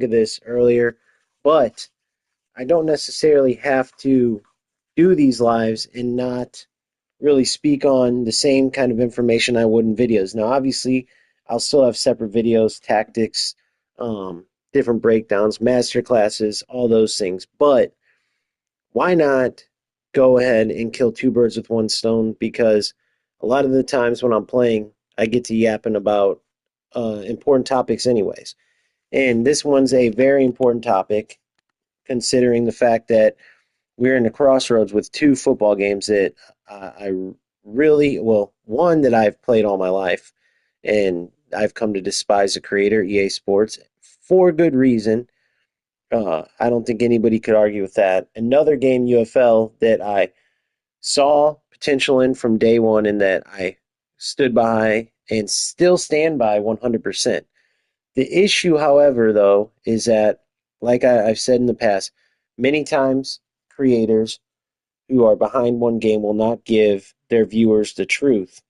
of this earlier, but I don't necessarily have to do these lives and not really speak on the same kind of information I would in videos. Now, obviously, I'll still have separate videos, tactics, different breakdowns, master classes, all those things. But why not go ahead and kill two birds with one stone? Because a lot of the times when I'm playing, I get to yapping about important topics, anyways. And this one's a very important topic, considering the fact that we're in the crossroads with two football games that I really, well, one that I've played all my life, and I've come to despise the creator, EA Sports, for good reason. I don't think anybody could argue with that. Another game, UFL, that I saw potential in from day one and that I stood by and still stand by 100%. The issue, however, though, is that, like I've said in the past, many times creators who are behind one game will not give their viewers the truth.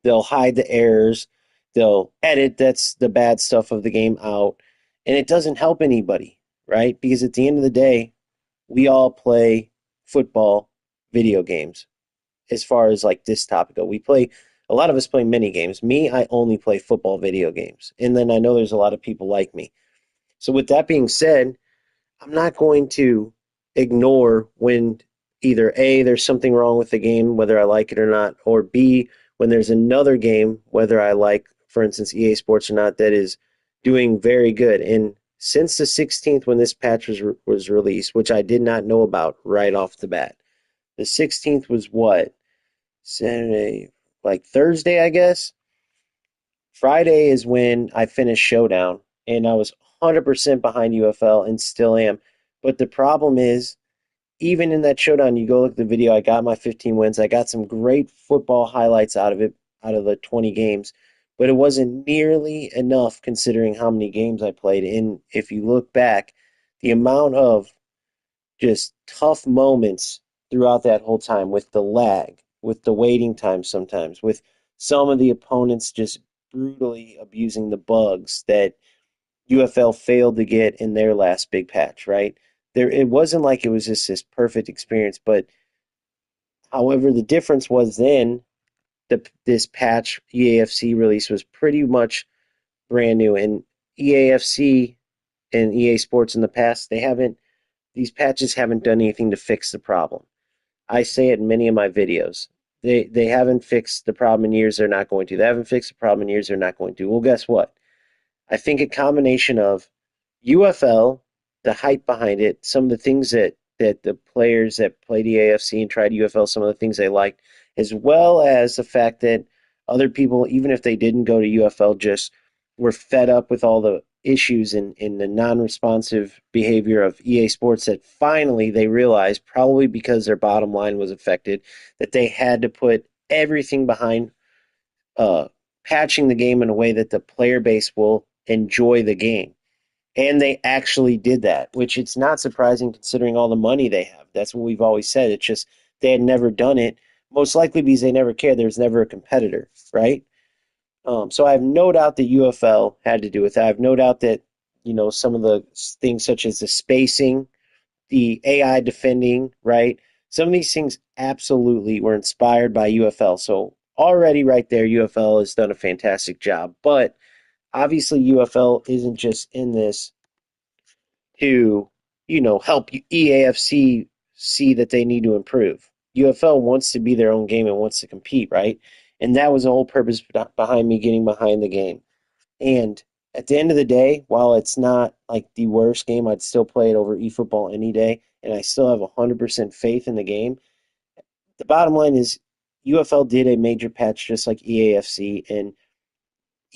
They'll hide the errors, they'll edit that's the bad stuff of the game out, and it doesn't help anybody, right? Because at the end of the day, we all play football video games as far as like this topic go. We play a lot of us play mini games. Me, I only play football video games. And then I know there's a lot of people like me. So with that being said, I'm not going to ignore when either A, there's something wrong with the game, whether I like it or not, or B, when there's another game, whether I like, for instance, EA Sports or not, that is doing very good. And since the 16th, when this patch was released, which I did not know about right off the bat, the 16th was what? Saturday, like Thursday, I guess. Friday is when I finished Showdown, and I was 100% behind UFL and still am. But the problem is, even in that Showdown, you go look at the video, I got my 15 wins. I got some great football highlights out of it, out of the 20 games, but it wasn't nearly enough considering how many games I played. And if you look back, the amount of just tough moments throughout that whole time with the lag, with the waiting time sometimes, with some of the opponents just brutally abusing the bugs that UFL failed to get in their last big patch, right? There, it wasn't like it was just this perfect experience, but however, the difference was then this patch EAFC release was pretty much brand new, and EAFC and EA Sports in the past, they haven't these patches haven't done anything to fix the problem. I say it in many of my videos. They haven't fixed the problem in years, they're not going to. They haven't fixed the problem in years, they're not going to. Well, guess what? I think a combination of UFL, the hype behind it, some of the things that the players that played the AFC and tried UFL, some of the things they liked, as well as the fact that other people, even if they didn't go to UFL, just were fed up with all the issues in the non-responsive behavior of EA Sports, that finally they realized, probably because their bottom line was affected, that they had to put everything behind uh, patching the game in a way that the player base will enjoy the game. And they actually did that, which it's not surprising considering all the money they have. That's what we've always said. It's just they had never done it, most likely because they never cared. There was never a competitor, right? So I have no doubt that UFL had to do with that. I have no doubt that, some of the things such as the spacing, the AI defending, right? Some of these things absolutely were inspired by UFL. So already right there, UFL has done a fantastic job. But obviously, UFL isn't just in this to, help EAFC see that they need to improve. UFL wants to be their own game and wants to compete, right? And that was the whole purpose behind me getting behind the game. And at the end of the day, while it's not like the worst game, I'd still play it over eFootball any day, and I still have 100% faith in the game. The bottom line is UFL did a major patch just like EAFC, and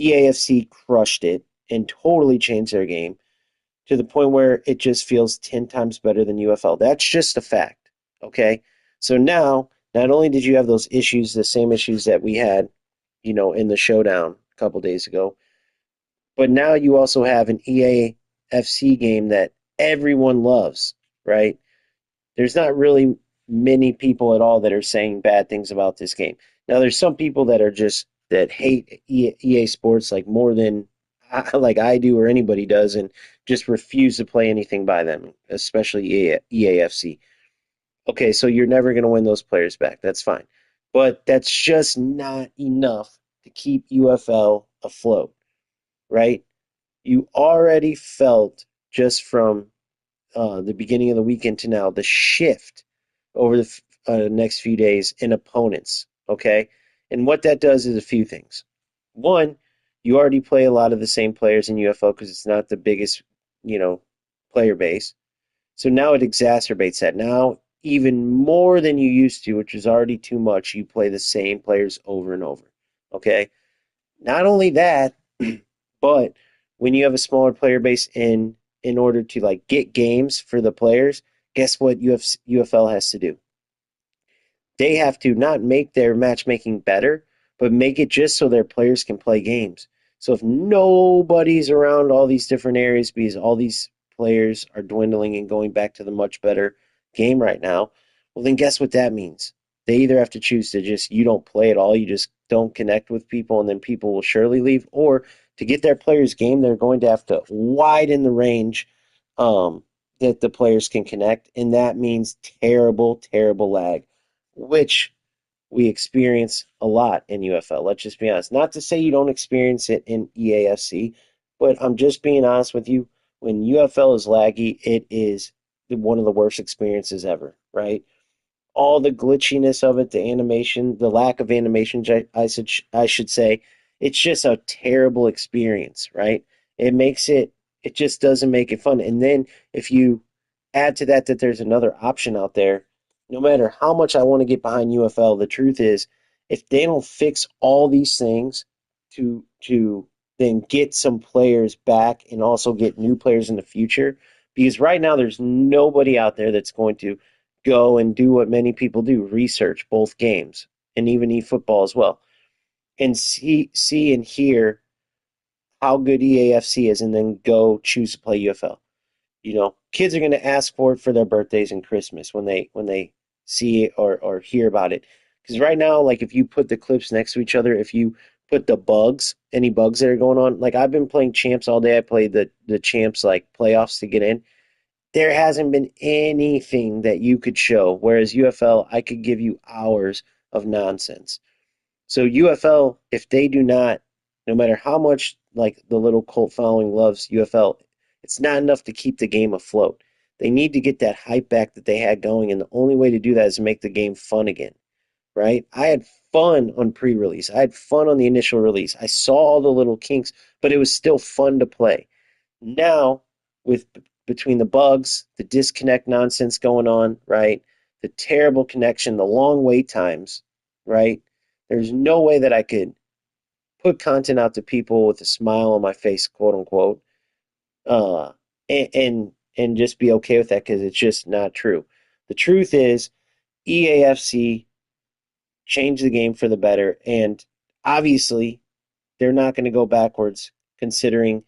EAFC crushed it and totally changed their game to the point where it just feels 10 times better than UFL. That's just a fact, okay? So now, not only did you have those issues, the same issues that we had, in the showdown a couple days ago, but now you also have an EAFC game that everyone loves, right? There's not really many people at all that are saying bad things about this game. Now, there's some people that are just that hate EA Sports like more than like I do or anybody does, and just refuse to play anything by them, especially EAFC. Okay, so you're never going to win those players back. That's fine. But that's just not enough to keep UFL afloat, right? You already felt just from the beginning of the weekend to now the shift over the next few days in opponents, okay? And what that does is a few things. One, you already play a lot of the same players in UFL because it's not the biggest, you know, player base. So now it exacerbates that. Now, even more than you used to, which is already too much, you play the same players over and over. Okay? Not only that, but when you have a smaller player base in order to like get games for the players, guess what UFL has to do? They have to not make their matchmaking better, but make it just so their players can play games. So if nobody's around all these different areas because all these players are dwindling and going back to the much better game right now, well, then guess what that means? They either have to choose to just, you don't play at all, you just don't connect with people, and then people will surely leave, or to get their players game, they're going to have to widen the range um, that the players can connect, and that means terrible, terrible lag, which we experience a lot in UFL. Let's just be honest. Not to say you don't experience it in EAFC, but I'm just being honest with you. When UFL is laggy, it is one of the worst experiences ever, right? All the glitchiness of it, the animation, the lack of animation, I should say, it's just a terrible experience, right? It makes it, it just doesn't make it fun. And then if you add to that that there's another option out there, no matter how much I want to get behind UFL, the truth is, if they don't fix all these things to then get some players back and also get new players in the future, because right now there's nobody out there that's going to go and do what many people do, research both games and even eFootball as well, and see and hear how good EAFC is and then go choose to play UFL. You know, kids are going to ask for it for their birthdays and Christmas when they see it or hear about it. Because right now, like if you put the clips next to each other, if you put the bugs, any bugs that are going on, like I've been playing champs all day. I played the champs like playoffs to get in. There hasn't been anything that you could show. Whereas UFL, I could give you hours of nonsense. So UFL, if they do not, no matter how much like the little cult following loves UFL, it's not enough to keep the game afloat. They need to get that hype back that they had going, and the only way to do that is to make the game fun again, right? I had fun on pre-release. I had fun on the initial release. I saw all the little kinks, but it was still fun to play. Now, with between the bugs, the disconnect nonsense going on, right? The terrible connection, the long wait times, right? There's no way that I could put content out to people with a smile on my face, quote unquote, uh, and just be okay with that because it's just not true. The truth is, EAFC changed the game for the better, and obviously, they're not going to go backwards, considering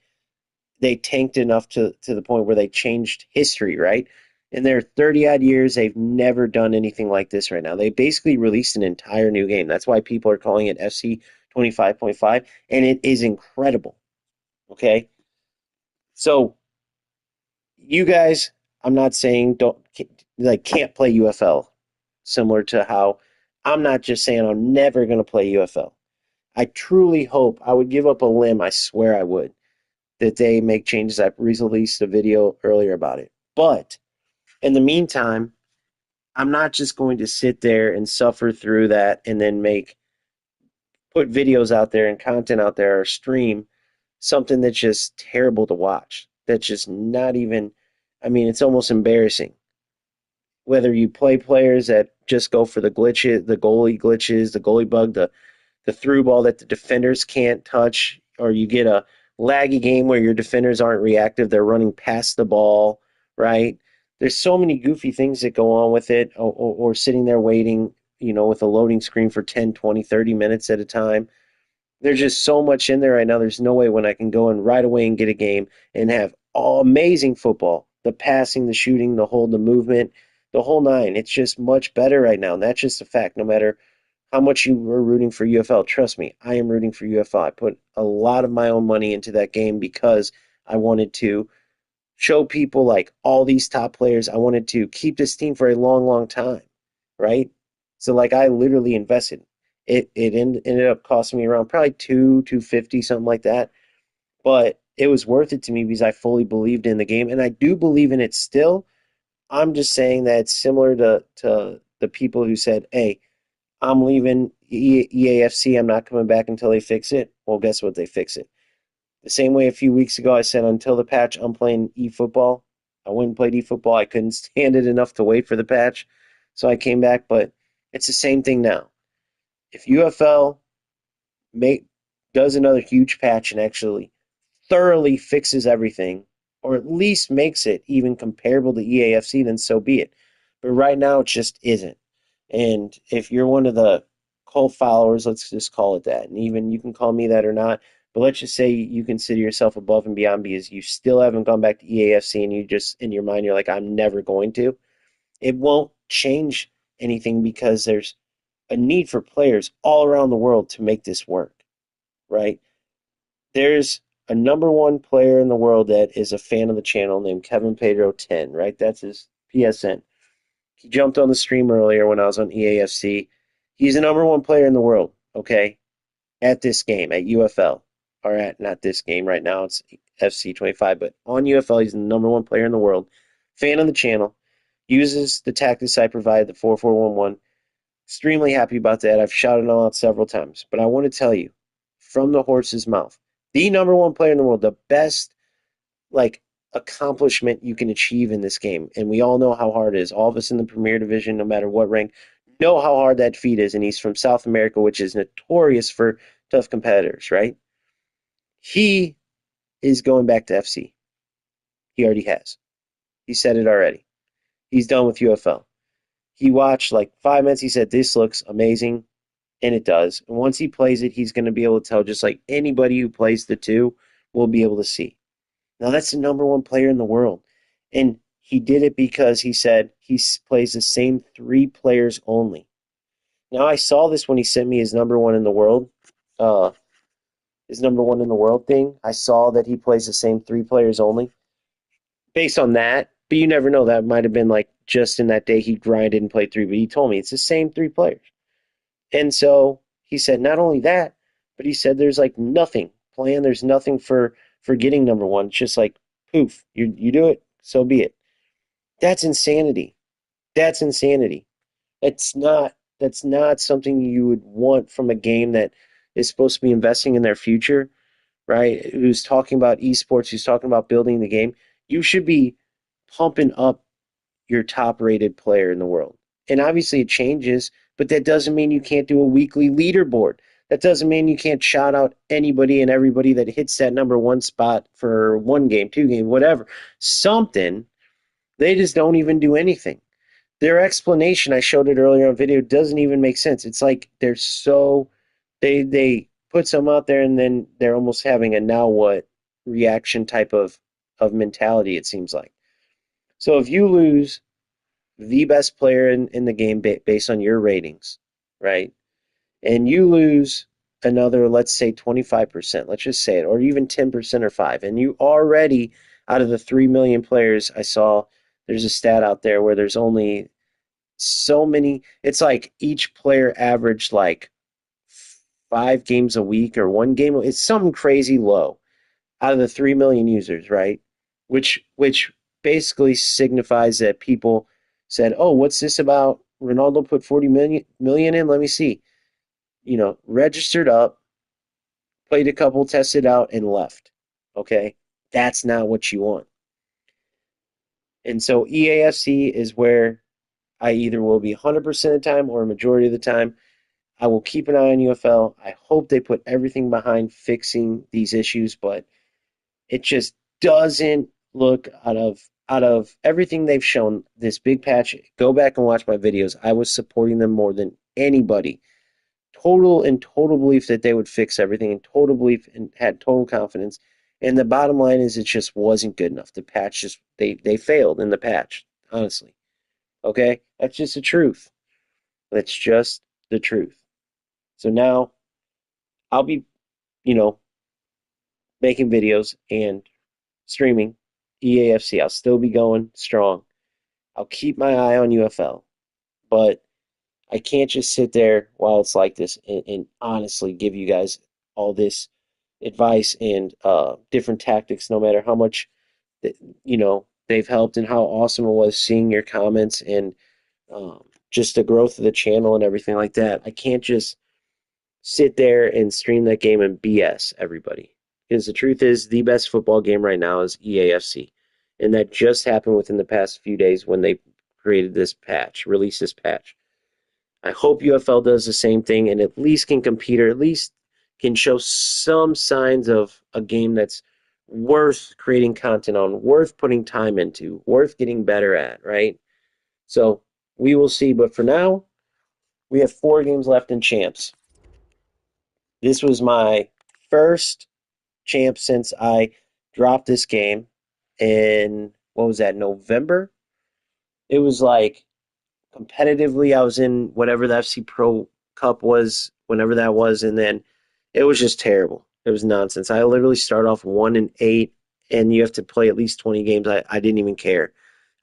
they tanked enough to the point where they changed history, right? In their 30 odd years, they've never done anything like this right now. They basically released an entire new game. That's why people are calling it FC 25.5, and it is incredible. Okay? So, you guys, I'm not saying don't like can't play UFL, similar to how I'm not just saying I'm never going to play UFL. I truly hope I would give up a limb, I swear I would, that they make changes. I released a video earlier about it. But in the meantime, I'm not just going to sit there and suffer through that and then put videos out there and content out there or stream something that's just terrible to watch. That's just not even, I mean, it's almost embarrassing. Whether you play players that just go for the glitches, the goalie glitches, the goalie bug, the through ball that the defenders can't touch, or you get a laggy game where your defenders aren't reactive, they're running past the ball, right? There's so many goofy things that go on with it, or sitting there waiting, with a loading screen for 10, 20, 30 minutes at a time. There's just so much in there right now. There's no way when I can go in right away and get a game and have all amazing football. The passing, the shooting, the movement, the whole nine. It's just much better right now. And that's just a fact. No matter how much you were rooting for UFL, trust me, I am rooting for UFL. I put a lot of my own money into that game because I wanted to. show people like all these top players. I wanted to keep this team for a long, long time, right? So like I literally invested. Ended up costing me around probably 250, something like that. But it was worth it to me because I fully believed in the game, and I do believe in it still. I'm just saying that it's similar to the people who said, "Hey, I'm leaving EAFC. I'm not coming back until they fix it." Well, guess what? They fix it. The same way a few weeks ago I said until the patch, I'm playing eFootball. I went and played eFootball. I couldn't stand it enough to wait for the patch, so I came back. But it's the same thing now. If UFL make does another huge patch and actually thoroughly fixes everything, or at least makes it even comparable to EAFC, then so be it. But right now, it just isn't. And if you're one of the cult followers, let's just call it that, and even you can call me that or not, but let's just say you consider yourself above and beyond because you still haven't gone back to EAFC and you just, in your mind, you're like, I'm never going to. It won't change anything because there's a need for players all around the world to make this work, right? There's a number one player in the world that is a fan of the channel named Kevin Pedro 10, right? That's his PSN. He jumped on the stream earlier when I was on EAFC. He's the number one player in the world, okay, at this game, at UFL. Or at not this game right now, it's FC 25, but on UFL, he's the number one player in the world. Fan of the channel, uses the tactics I provide, the 4411. Extremely happy about that. I've shouted him out several times. But I want to tell you, from the horse's mouth, the number one player in the world, the best like accomplishment you can achieve in this game. And we all know how hard it is. All of us in the Premier Division, no matter what rank, know how hard that feat is. And he's from South America, which is notorious for tough competitors, right? He is going back to FC. He already has. He said it already. He's done with UFL. He watched like 5 minutes. He said, "This looks amazing." And it does. And once he plays it, he's going to be able to tell, just like anybody who plays the two will be able to see. Now, that's the number one player in the world. And he did it because he said he plays the same three players only. Now, I saw this when he sent me uh, his number one in the world thing. I saw that he plays the same three players only. Based on that, but you never know. That might have been like just in that day he grinded and played three, but he told me it's the same three players. And so he said not only that, but he said there's like nothing planned. There's nothing for getting number one. It's just like poof, you do it, so be it. That's insanity. That's insanity. That's not something you would want from a game that is supposed to be investing in their future, right? Who's talking about esports, who's talking about building the game. You should be pumping up your top rated player in the world. And obviously it changes, but that doesn't mean you can't do a weekly leaderboard. That doesn't mean you can't shout out anybody and everybody that hits that number one spot for one game, two game, whatever. Something. They just don't even do anything. Their explanation, I showed it earlier on video, doesn't even make sense. It's like they're so they put some out there and then they're almost having a now what reaction type of mentality, it seems like. So if you lose the best player in the game based on your ratings, right? And you lose another, let's say 25%, let's just say it, or even 10% or 5, and you already out of the 3 million players I saw, there's a stat out there where there's only so many, it's like each player averaged like 5 games a week or one game, it's something crazy low out of the 3 million users, right? Which basically signifies that people said, "Oh, what's this about? Ronaldo put 40 million in. Let me see." Registered up, played a couple, tested out, and left. Okay, that's not what you want. And so EAFC is where I either will be 100% of the time or a majority of the time. I will keep an eye on UFL. I hope they put everything behind fixing these issues, but it just doesn't look out of everything they've shown this big patch. Go back and watch my videos. I was supporting them more than anybody. Total belief that they would fix everything, and total belief and had total confidence. And the bottom line is it just wasn't good enough. The patch just they failed in the patch, honestly. Okay? That's just the truth. That's just the truth. So now I'll be, you know, making videos and streaming EAFC. I'll still be going strong. I'll keep my eye on UFL, but I can't just sit there while it's like this and honestly give you guys all this advice and different tactics, no matter how much that, they've helped and how awesome it was seeing your comments and just the growth of the channel and everything like that. I can't just sit there and stream that game and BS everybody. Because the truth is, the best football game right now is EAFC. And that just happened within the past few days when they created this patch, released this patch. I hope UFL does the same thing and at least can compete or at least can show some signs of a game that's worth creating content on, worth putting time into, worth getting better at, right? So we will see. But for now, we have 4 games left in champs. This was my first champ since I dropped this game in, what was that, November? It was like competitively, I was in whatever the FC Pro Cup was, whenever that was, and then it was just terrible. It was nonsense. I literally start off 1-8, and you have to play at least 20 games. I didn't even care.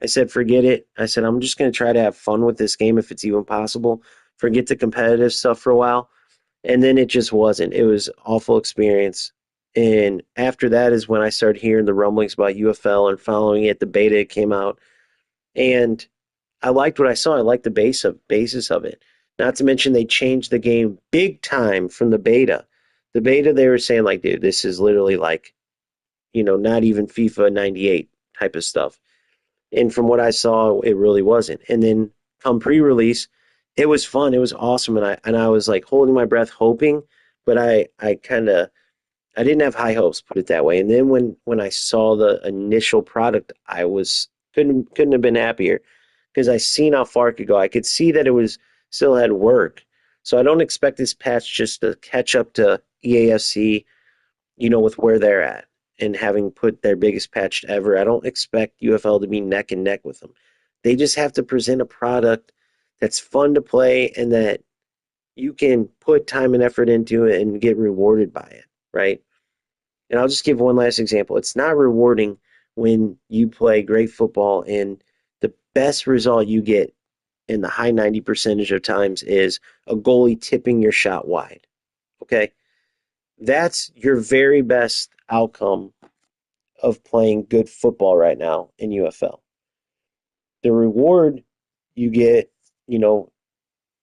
I said, forget it. I said, I'm just going to try to have fun with this game if it's even possible. Forget the competitive stuff for a while. And then it just wasn't. It was an awful experience. And after that is when I started hearing the rumblings about UFL and following it. The beta came out. And I liked what I saw. I liked the basis of it. Not to mention they changed the game big time from the beta. The beta they were saying like, dude, this is literally like, not even FIFA 98 type of stuff. And from what I saw, it really wasn't. And then come pre-release, it was fun. It was awesome, and I was like holding my breath, hoping, but I didn't have high hopes, put it that way. And then when I saw the initial product, I was couldn't have been happier because I seen how far it could go. I could see that it was still had work. So I don't expect this patch just to catch up to EAFC, with where they're at and having put their biggest patch ever. I don't expect UFL to be neck and neck with them. They just have to present a product that's fun to play and that you can put time and effort into it and get rewarded by it, right? And I'll just give one last example. It's not rewarding when you play great football and the best result you get in the high 90 percentage of times is a goalie tipping your shot wide. Okay? That's your very best outcome of playing good football right now in UFL. The reward you get,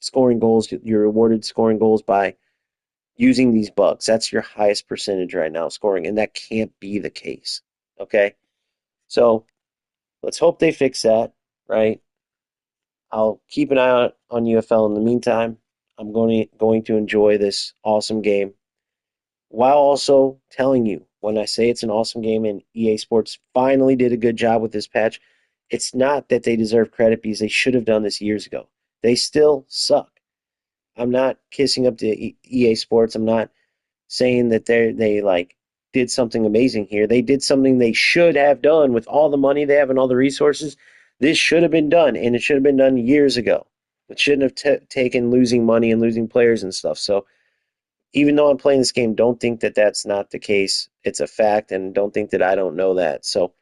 scoring goals, you're rewarded scoring goals by using these bugs. That's your highest percentage right now, scoring, and that can't be the case. Okay? So let's hope they fix that, right? I'll keep an eye out on UFL in the meantime. I'm going to enjoy this awesome game while also telling you when I say it's an awesome game and EA Sports finally did a good job with this patch, it's not that they deserve credit because they should have done this years ago. They still suck. I'm not kissing up to EA Sports. I'm not saying that they like did something amazing here. They did something they should have done with all the money they have and all the resources. This should have been done, and it should have been done years ago. It shouldn't have taken losing money and losing players and stuff. So even though I'm playing this game, don't think that that's not the case. It's a fact, and don't think that I don't know that. So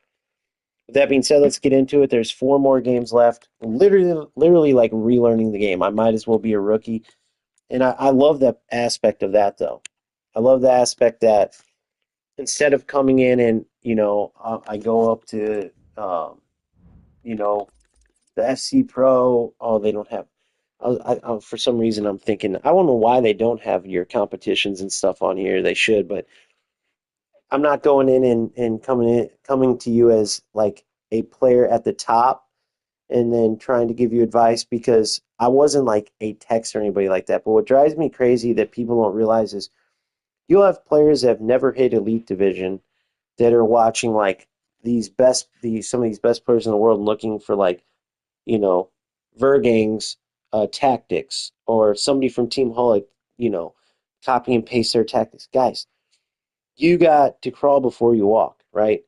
with that being said, let's get into it. There's 4 more games left. Literally like relearning the game. I might as well be a rookie. And I love that aspect of that, though. I love the aspect that instead of coming in and, I go up to, you know, the FC Pro, oh, they don't have, for some reason, I'm thinking, I don't know why they don't have your competitions and stuff on here. They should, but I'm not going in and coming to you as like a player at the top and then trying to give you advice because I wasn't like a text or anybody like that. But what drives me crazy that people don't realize is you'll have players that have never hit elite division that are watching like some of these best players in the world looking for like, you know, Vergang's tactics or somebody from Team Hull, copy and paste their tactics. Guys, you got to crawl before you walk, right?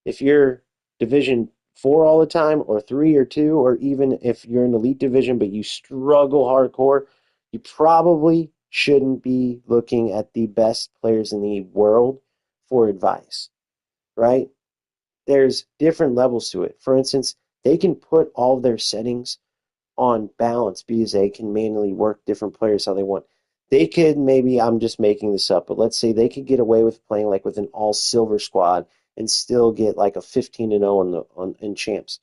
If you're Division 4 all the time, or 3 or 2, or even if you're in elite division but you struggle hardcore, you probably shouldn't be looking at the best players in the world for advice, right? there's different levels to it. For instance, they can put all of their settings on balance because they can manually work different players how they want. They could maybe, I'm just making this up, but let's say they could get away with playing like with an all silver squad and still get like a 15-0 in champs.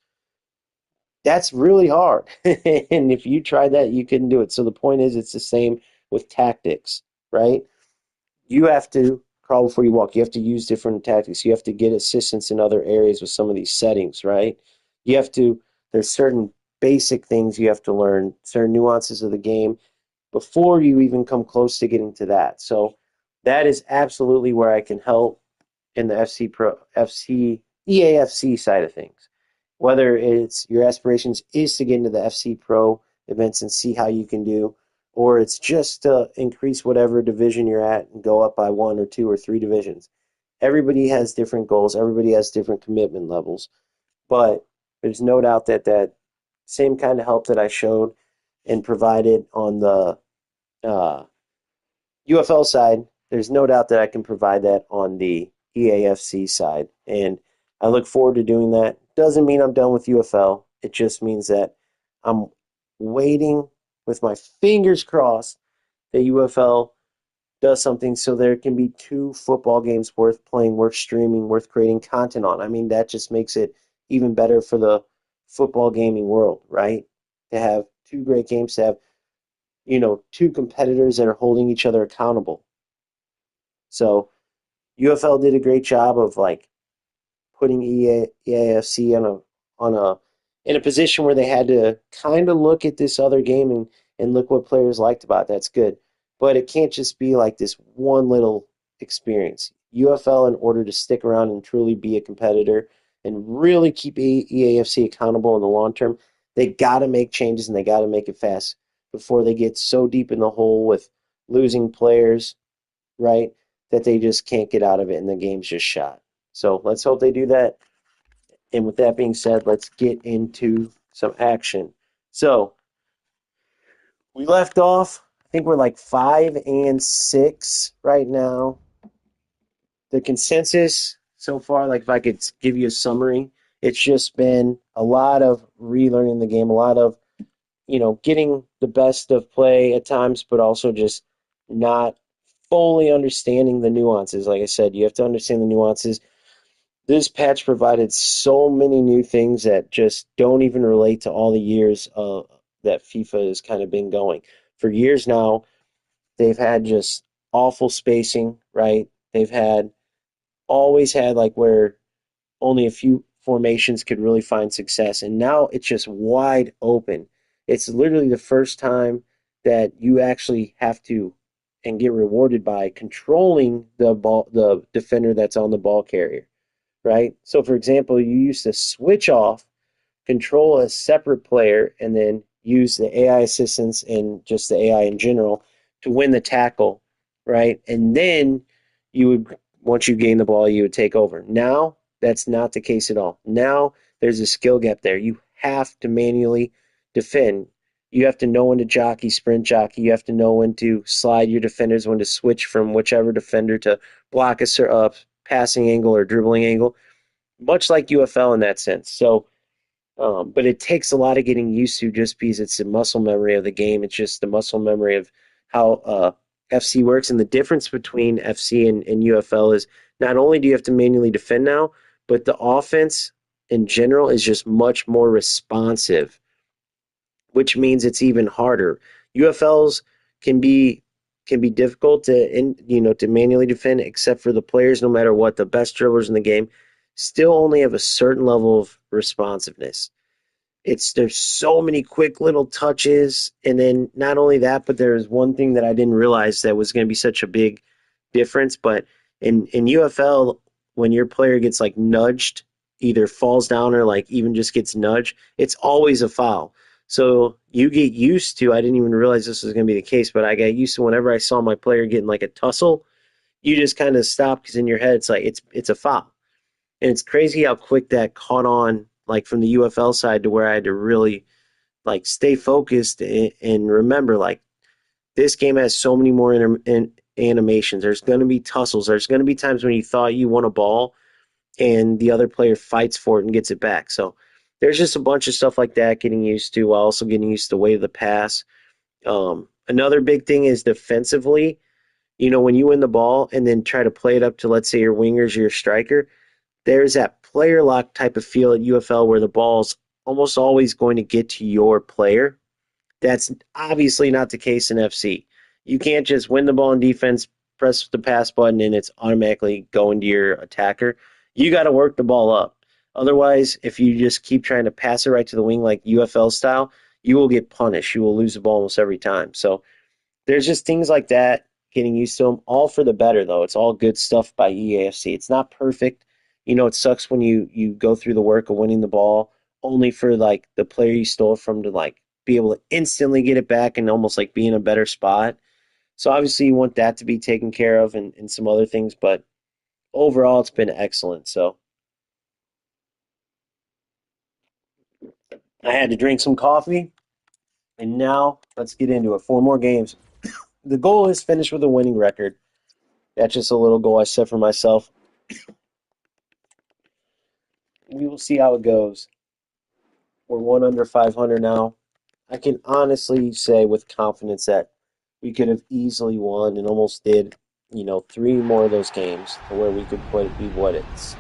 That's really hard. And if you tried that, you couldn't do it. So the point is, it's the same with tactics, right? You have to crawl before you walk. You have to use different tactics. You have to get assistance in other areas with some of these settings, right? You have to, there's certain basic things you have to learn, certain nuances of the game before you even come close to getting to that. So that is absolutely where I can help in the FC Pro, FC, EAFC side of things. Whether it's your aspirations is to get into the FC Pro events and see how you can do, or it's just to increase whatever division you're at and go up by one or two or three divisions. Everybody has different goals. Everybody has different commitment levels. But there's no doubt that that same kind of help that I showed and provided on the uh, UFL side, there's no doubt that I can provide that on the EAFC side. And I look forward to doing that. Doesn't mean I'm done with UFL. It just means that I'm waiting with my fingers crossed that UFL does something so there can be two football games worth playing, worth streaming, worth creating content on. I mean, that just makes it even better for the football gaming world, right? To have two great games, to have, two competitors that are holding each other accountable. So UFL did a great job of like putting EAFC on a in a position where they had to kind of look at this other game and look what players liked about it. That's good. But it can't just be like this one little experience. UFL, in order to stick around and truly be a competitor and really keep EAFC accountable in the long term, they got to make changes and they got to make it fast before they get so deep in the hole with losing players, right? That they just can't get out of it and the game's just shot. So let's hope they do that. And with that being said, let's get into some action. So we left off, I think we're like 5-6 right now. The consensus so far, like if I could give you a summary, it's just been a lot of relearning the game, a lot of, getting the best of play at times, but also just not fully understanding the nuances. Like I said, you have to understand the nuances. This patch provided so many new things that just don't even relate to all the years that FIFA has kind of been going. For years now, they've had just awful spacing, right? They've had always had like where only a few formations could really find success. And now it's just wide open. It's literally the first time that you actually have to and get rewarded by controlling the defender that's on the ball carrier, right? So, for example, you used to switch off, control a separate player, and then use the AI assistance and just the AI in general to win the tackle, right? And then you would, once you gain the ball, you would take over. Now, that's not the case at all. Now, there's a skill gap there. You have to manually defend. You have to know when to jockey, sprint jockey. You have to know when to slide your defenders, when to switch from whichever defender to block a passing angle or dribbling angle, much like UFL in that sense. So, but it takes a lot of getting used to just because it's the muscle memory of the game. It's just the muscle memory of how FC works. And the difference between FC and UFL is not only do you have to manually defend now, but the offense in general is just much more responsive, which means it's even harder. UFLs can be difficult to manually defend, except for the players, no matter what, the best dribblers in the game still only have a certain level of responsiveness. There's so many quick little touches, and then not only that, but there's one thing that I didn't realize that was going to be such a big difference. But in UFL, when your player gets like nudged, either falls down or like even just gets nudged, it's always a foul. So you get used to. I didn't even realize this was going to be the case, but I got used to whenever I saw my player getting like a tussle, you just kind of stop because in your head it's like it's a foul. And it's crazy how quick that caught on, like from the UFL side, to where I had to really like stay focused and remember, like this game has so many more animations. There's going to be tussles. There's going to be times when you thought you won a ball and the other player fights for it and gets it back. So there's just a bunch of stuff like that getting used to, while also getting used to the way of the pass. Another big thing is defensively. When you win the ball and then try to play it up to, let's say, your wingers or your striker, there's that player lock type of feel at UFL where the ball's almost always going to get to your player. That's obviously not the case in FC. You can't just win the ball in defense, press the pass button, and it's automatically going to your attacker. You got to work the ball up. Otherwise, if you just keep trying to pass it right to the wing like UFL style, you will get punished. You will lose the ball almost every time. So there's just things like that, getting used to them, all for the better, though. It's all good stuff by EAFC. It's not perfect. It sucks when you go through the work of winning the ball only for like the player you stole from to like be able to instantly get it back and almost like be in a better spot. So obviously you want that to be taken care of and some other things, but overall it's been excellent. So I had to drink some coffee, and now let's get into it. 4 more games. The goal is finish with a winning record. That's just a little goal I set for myself. We will see how it goes. We're one under 500 now. I can honestly say with confidence that we could have easily won and almost did, 3 more of those games to where we could be what it's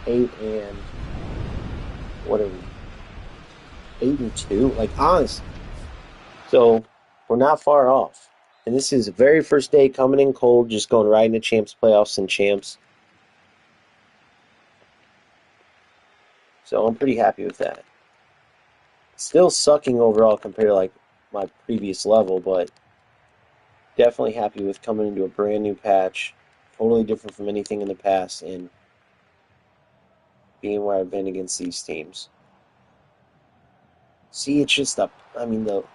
8 and what are we? 8-2, like honestly. So we're not far off. And this is the very first day coming in cold, just going right into Champs playoffs and Champs. So I'm pretty happy with that. Still sucking overall compared to like my previous level, but definitely happy with coming into a brand new patch, totally different from anything in the past, and being where I've been against these teams. See, it's just the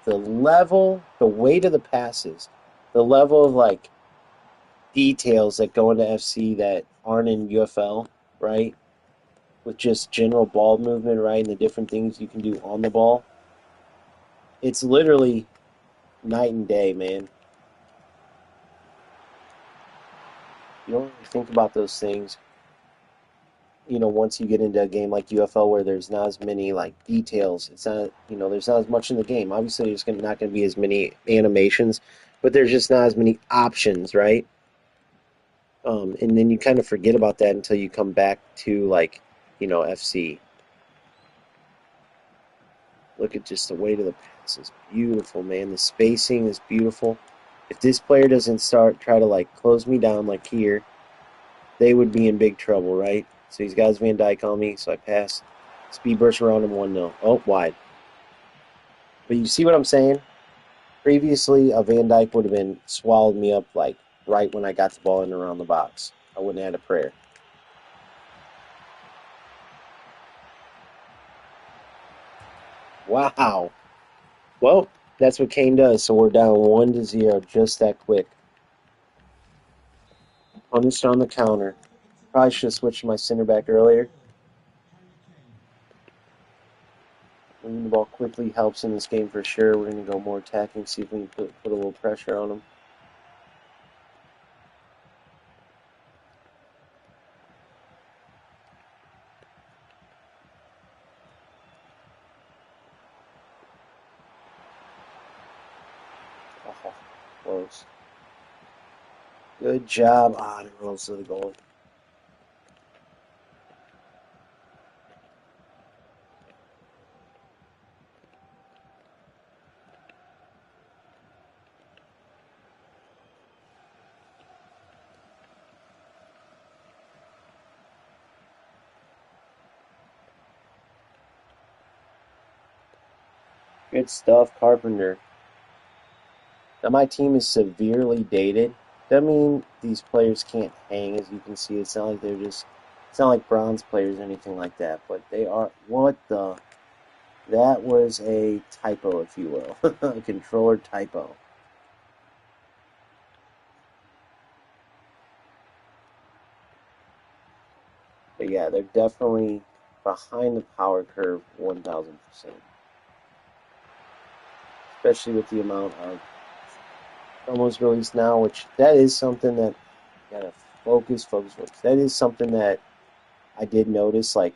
level, the weight of the passes, the level of like details that go into FC that aren't in UFL, right? With just general ball movement, right, and the different things you can do on the ball. It's literally night and day, man. You don't really think about those things, once you get into a game like UFL where there's not as many like details. It's not, there's not as much in the game. Obviously, there's not going to be as many animations, but there's just not as many options, right? And then you kind of forget about that until you come back to like, FC. Look at just the weight of the pass. It's beautiful, man. The spacing is beautiful. If this player doesn't try to like close me down like here, they would be in big trouble, right? So he's got his Van Dyke on me, so I pass. Speed burst around him 1-0. Oh, wide. But you see what I'm saying? Previously, a Van Dyke would have been swallowed me up like right when I got the ball in around the box. I wouldn't have had a prayer. Wow. Well, that's what Kane does. So we're down 1-0 just that quick. Punished on the counter. Probably should have switched to my center back earlier. Moving the ball quickly helps in this game for sure. We're going to go more attacking, see if we can put a little pressure on them. Oh, close. Good job. It rolls to the goal. Good stuff, Carpenter. Now my team is severely dated. Doesn't mean these players can't hang, as you can see. It's not like it's not like bronze players or anything like that, but they are, that was a typo, if you will. A controller typo. But yeah, they're definitely behind the power curve 1,000%. Especially with the amount of promos released now, which that is something that gotta focus. That is something that I did notice, like,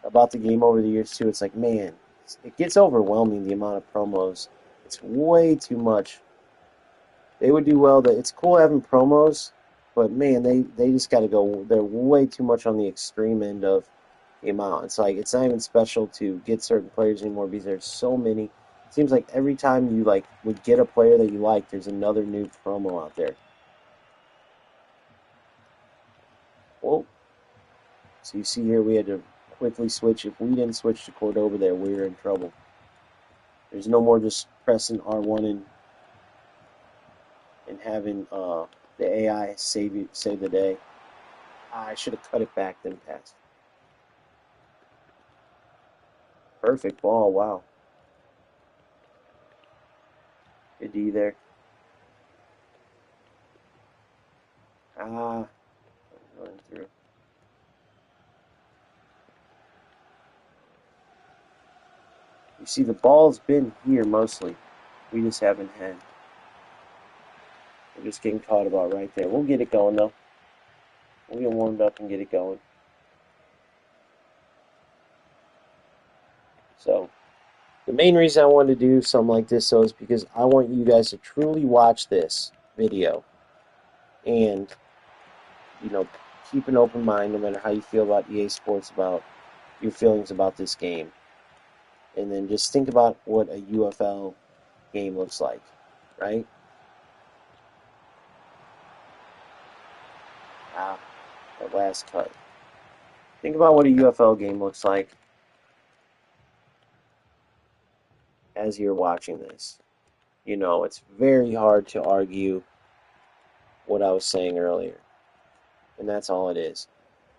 about the game over the years too. It's like, man, it gets overwhelming, the amount of promos. It's way too much. They would do well. It's cool having promos, but man, they just got to go. They're way too much on the extreme end of the amount. It's like it's not even special to get certain players anymore because there's so many. It seems like every time you like would get a player that you like, there's another new promo out there. Well, so you see here we had to quickly switch. If we didn't switch to Cordoba there, we were in trouble. There's no more just pressing R1 and having the AI save the day. I should have cut it back then passed. Perfect ball, wow. Good D there. Ah, running through. You see, the ball's been here mostly. We just haven't had. We're just getting caught about right there. We'll get it going, though. We'll get warmed up and get it going. So, the main reason I wanted to do something like this, though, is because I want you guys to truly watch this video. And, you know, keep an open mind no matter how you feel about EA Sports, about your feelings about this game. And then just think about what a UFL game looks like, right? Ah, that last cut. Think about what a UFL game looks like as you're watching this. You know, it's very hard to argue what I was saying earlier. And that's all it is.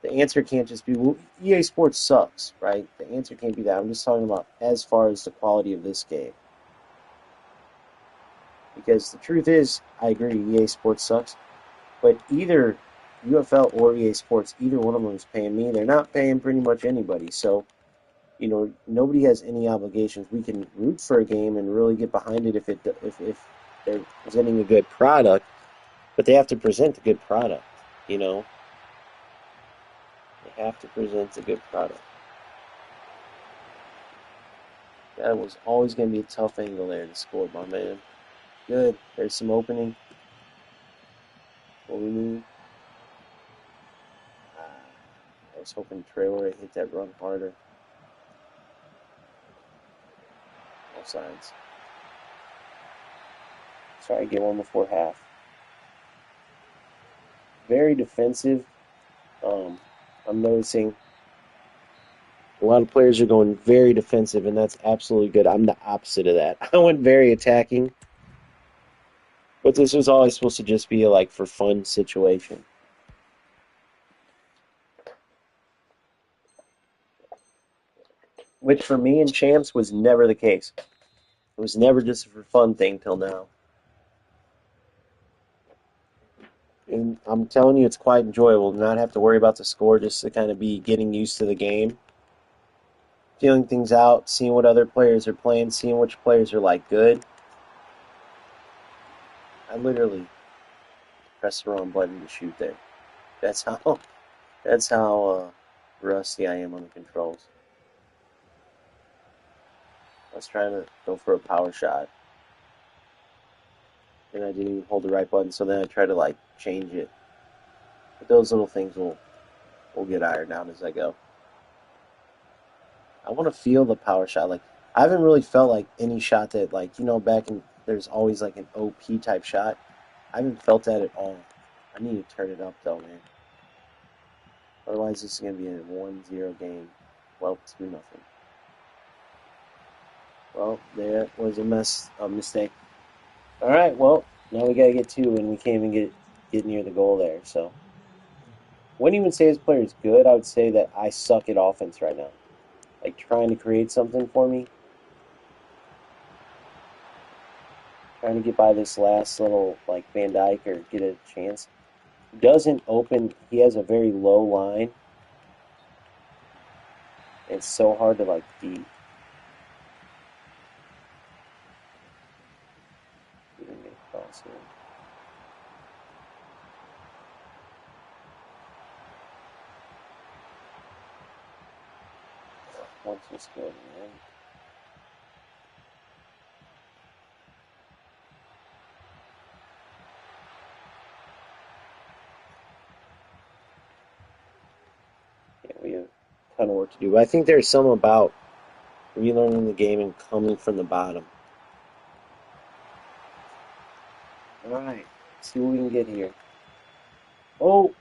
The answer can't just be, well, EA Sports sucks, right? The answer can't be that. I'm just talking about as far as the quality of this game. Because the truth is, I agree, EA Sports sucks. But either UFL or EA Sports, either one of them is paying me. They're not paying pretty much anybody. So, you know, nobody has any obligations. We can root for a game and really get behind it if they're presenting a good product, but they have to present a good product, you know. They have to present a good product. That was always going to be a tough angle there to score, my man. Good. There's some opening. What we need. I was hoping Traore hit that run harder. Both sides. Try to get one before half. Very defensive. I'm noticing a lot of players are going very defensive, and that's absolutely good. I'm the opposite of that. I went very attacking, but this was always supposed to just be a, like, for fun situation. Which for me in Champs was never the case. It was never just a for fun thing till now. And I'm telling you, it's quite enjoyable to not have to worry about the score, just to kind of be getting used to the game, feeling things out, seeing what other players are playing, seeing which players are like good. I literally pressed the wrong button to shoot there. That's how rusty I am on the controls. I was trying to go for a power shot, and I didn't even hold the right button, so then I tried to like change it. But those little things will get ironed out as I go. I want to feel the power shot. Like, I haven't really felt like any shot that, like, you know, back in, there's always like an OP type shot. I haven't felt that at all. I need to turn it up though, man. Otherwise, this is going to be a 1-0 game. Well, 2-0. Well, there was a mistake. All right, well, now we got to get two, and we can't even get near the goal there. So, wouldn't even say this player is good. I would say that I suck at offense right now. Like, trying to create something for me. Trying to get by this last little, like, Van Dyke or get a chance. Doesn't open. He has a very low line. It's so hard to, like, beat. Even get across here. once you score, man. Yeah, we have a ton of work to do. But I think there's some about relearning the game and coming from the bottom. All right, let's see what we can get here. Oh,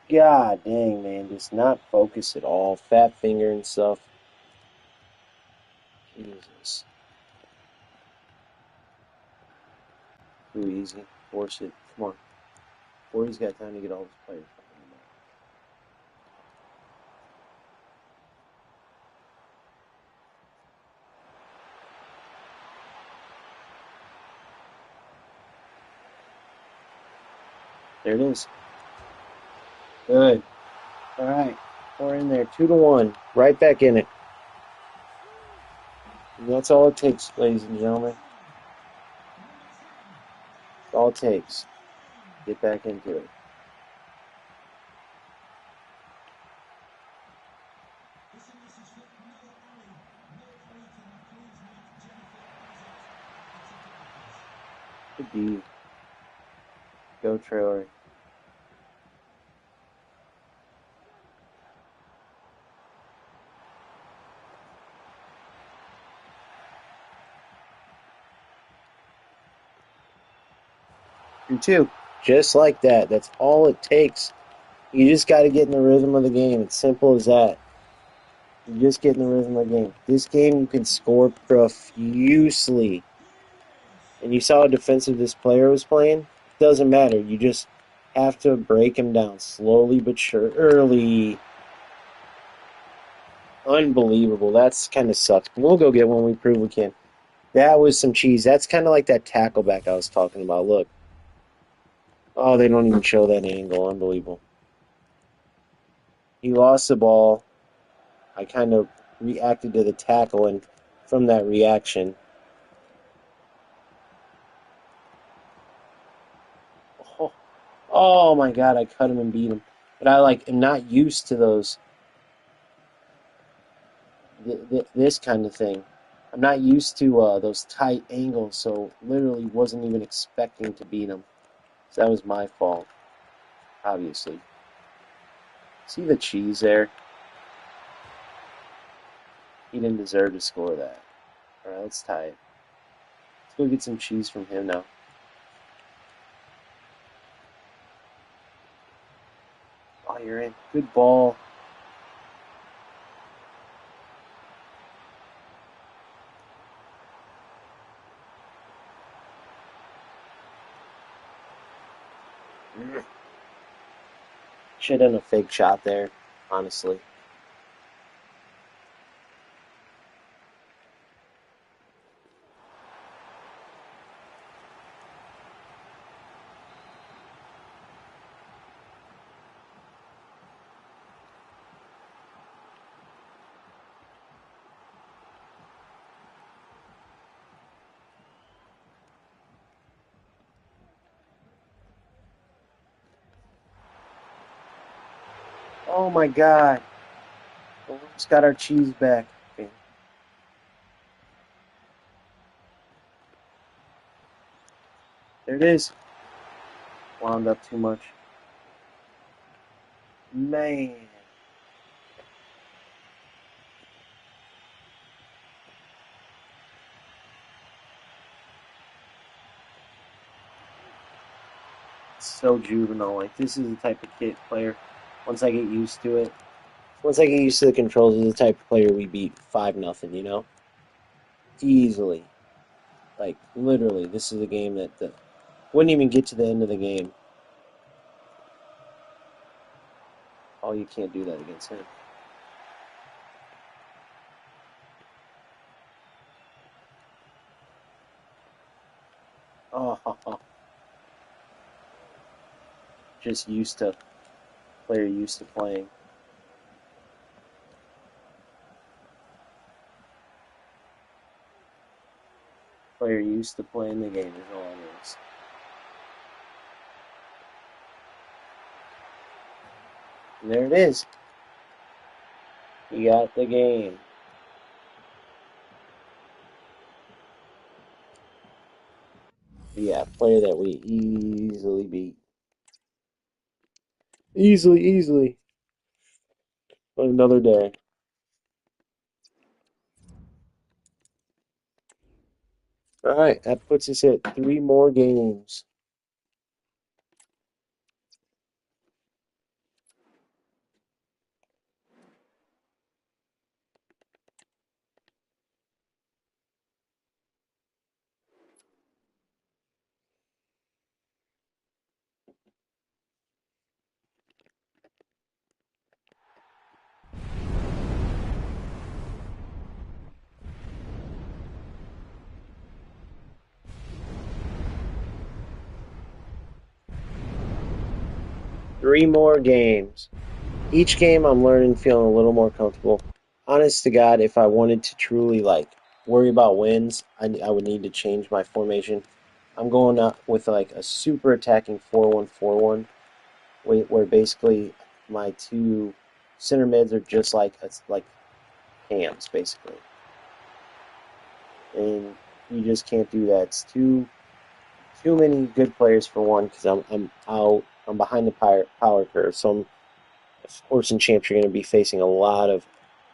god dang, man, just not focus at all. Fat finger and stuff. Jesus. Too easy. Force it. Come on. Before he's got time to get all his players behind him. There it is. Good. All right. We're in there. 2-1. Right back in it. And that's all it takes, ladies and gentlemen. That's all it takes. Get back into it. Good D. Go Traore. And 2. Just like that. That's all it takes. You just got to get in the rhythm of the game. It's simple as that. You just get in the rhythm of the game. This game, you can score profusely. And you saw how defensive this player was playing. It doesn't matter. You just have to break him down slowly but surely. Unbelievable. That's kind of sucks. We'll go get one. We prove we can. That was some cheese. That's kind of like that tackle back I was talking about. Look. Oh, they don't even show that angle. Unbelievable. He lost the ball. I kind of reacted to the tackle, and from that reaction, oh my God, I cut him and beat him. But I am not used to this kind of thing. I'm not used to those tight angles, so literally wasn't even expecting to beat him. So that was my fault, obviously. See the cheese there? He didn't deserve to score that. All right, let's tie it. Let's go get some cheese from him now. Oh, you're in. Good ball. Should have done a fake shot there, honestly. Oh my God. Almost got our cheese back. Okay. There it is. Wound up too much. Man. It's so juvenile. Like, this is the type of kid player, once I get used to it, once I get used to the controls, is the type of player we beat 5-0, you know? Easily. Like, literally, this is a game that wouldn't even get to the end of the game. Oh, you can't do that against him. Oh, just player used to playing. Player used to playing the game is all it is. And there it is. You got the game. Yeah, player that we easily beat. Easily. But another day. All right, that puts us at 3 more games. 3 more games. Each game I'm learning, feeling a little more comfortable. Honest to God, if I wanted to truly like worry about wins, I would need to change my formation. I'm going up with like a super attacking 4-1-4-1, where basically my two center mids are just like hams basically, and you just can't do that. It's too many good players for one because I'm out. I'm behind the power curve, so of course in champs you're going to be facing a lot of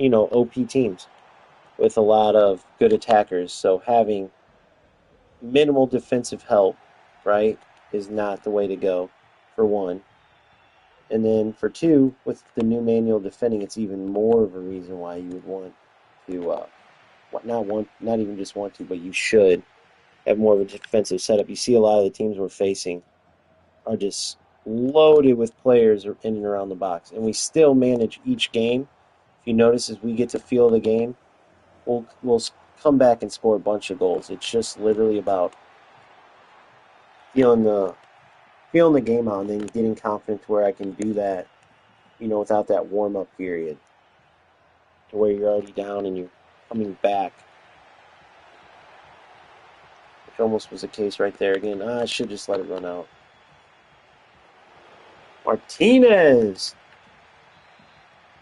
OP teams with a lot of good attackers. So having minimal defensive help, right, is not the way to go, for one. And then for two, with the new manual defending, it's even more of a reason why you would want to, not even just want to, but you should have more of a defensive setup. You see a lot of the teams we're facing are just loaded with players in and around the box, and we still manage each game. If you notice, as we get to feel the game, we'll come back and score a bunch of goals. It's just literally about feeling the game out and then getting confident to where I can do that, without that warm up period, to where you're already down and you're coming back, which almost was the case right there again. I should just let it run out. Martinez.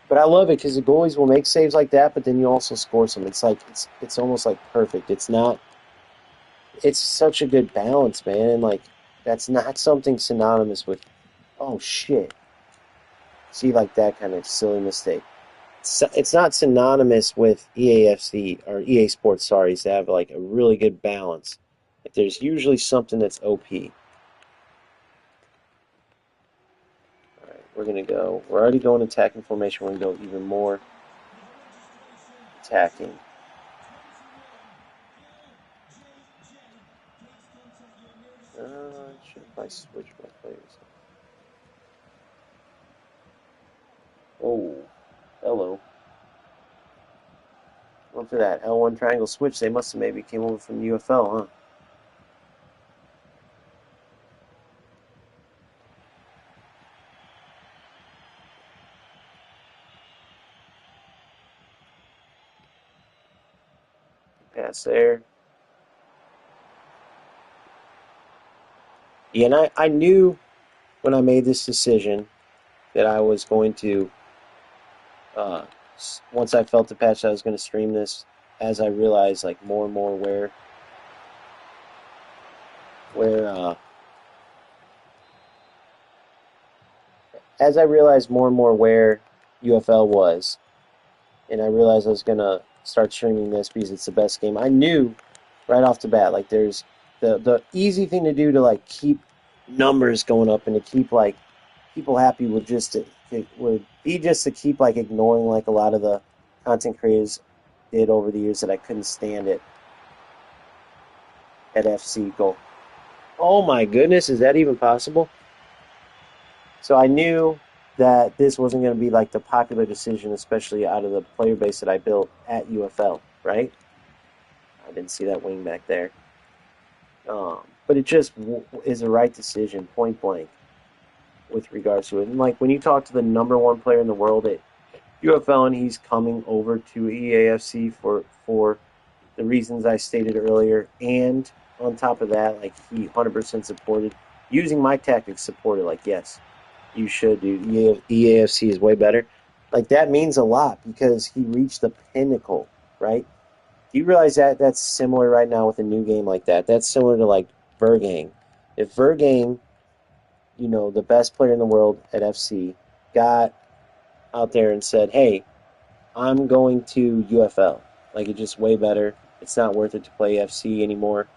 But I love it because the goalies will make saves like that, but then you also score some. It's like it's almost like perfect. It's not. It's such a good balance, man, and like that's not something synonymous with. Oh shit! See, like that kind of silly mistake. It's not synonymous with EAFC or EA Sports. Sorry, to have like a really good balance. Like, there's usually something that's OP. All right, we're gonna go. We're already going attacking formation. We're gonna go even more attacking. Should I switch my players? Oh, hello. Look for that L1 triangle switch. They must have maybe came over from UFL, huh? Pass there. Yeah, and I knew when I made this decision that I was going to, uh, once I felt the patch, I was going to stream this as I realized, like, more and more where, as I realized more and more where UFL was, and I realized I was going to start streaming this because it's the best game. I knew right off the bat, like, there's the easy thing to do to, like, keep numbers going up and to keep, like, people happy would would be just to keep like ignoring like a lot of the content creators did over the years that I couldn't stand it at FC Goal. Oh my goodness, is that even possible? So I knew that this wasn't going to be like the popular decision, especially out of the player base that I built at UFL, right? I didn't see that wing back there. But it just is the right decision, point blank, with regards to it. And like when you talk to the number one player in the world at UFL and he's coming over to EAFC for the reasons I stated earlier, and on top of that, like he 100% supported using my tactics. Supported, like, yes, you should, dude. EAFC is way better. Like that means a lot because he reached the pinnacle, right? Do you realize that that's similar right now with a new game like that? That's similar to like Vergang. If Vergang, the best player in the world at FC, got out there and said, "Hey, I'm going to UFL. Like it's just way better. It's not worth it to play FC anymore."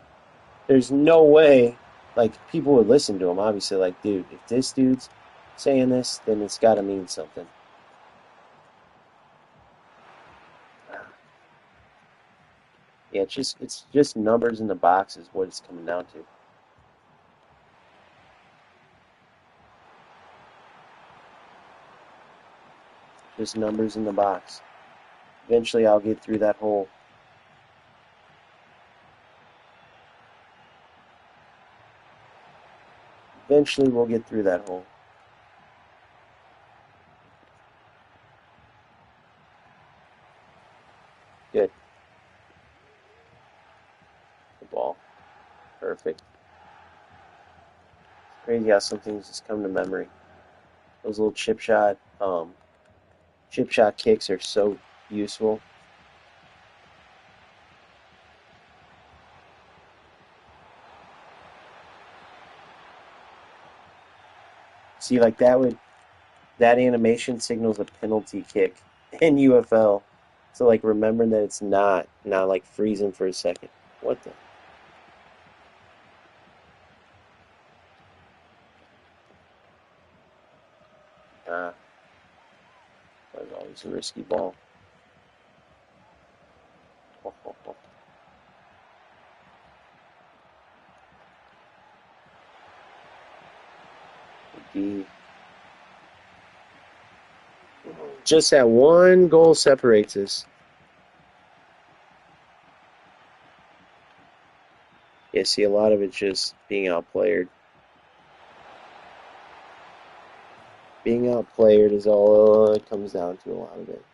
There's no way like people would listen to him. Obviously, like, dude, if this dude's saying this, then it's got to mean something. Yeah, it's just numbers in the box is what it's coming down to. Just numbers in the box. Eventually, I'll get through that hole. Eventually, we'll get through that hole. Good. The ball. Perfect. It's crazy how some things just come to memory. Those little chip shot kicks are so useful. See, like that animation signals a penalty kick in UFL. So like remembering that it's not like freezing for a second. What the? Ah, that was always a risky ball. Oh, oh, oh. Indeed. Just that one goal separates us. Yeah, see, a lot of it's just being outplayed. Being outplayed is all it comes down to, a lot of it.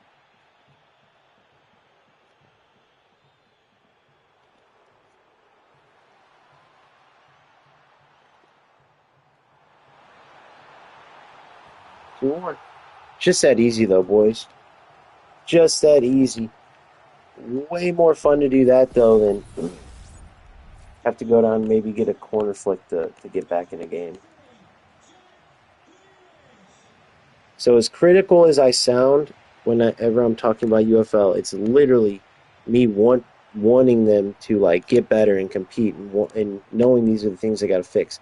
Two one. Just that easy though, boys. Just that easy. Way more fun to do that though than have to go down and maybe get a corner flick to get back in a game. So as critical as I sound whenever I'm talking about UFL, it's literally me wanting them to like get better and compete and knowing these are the things I got to fix.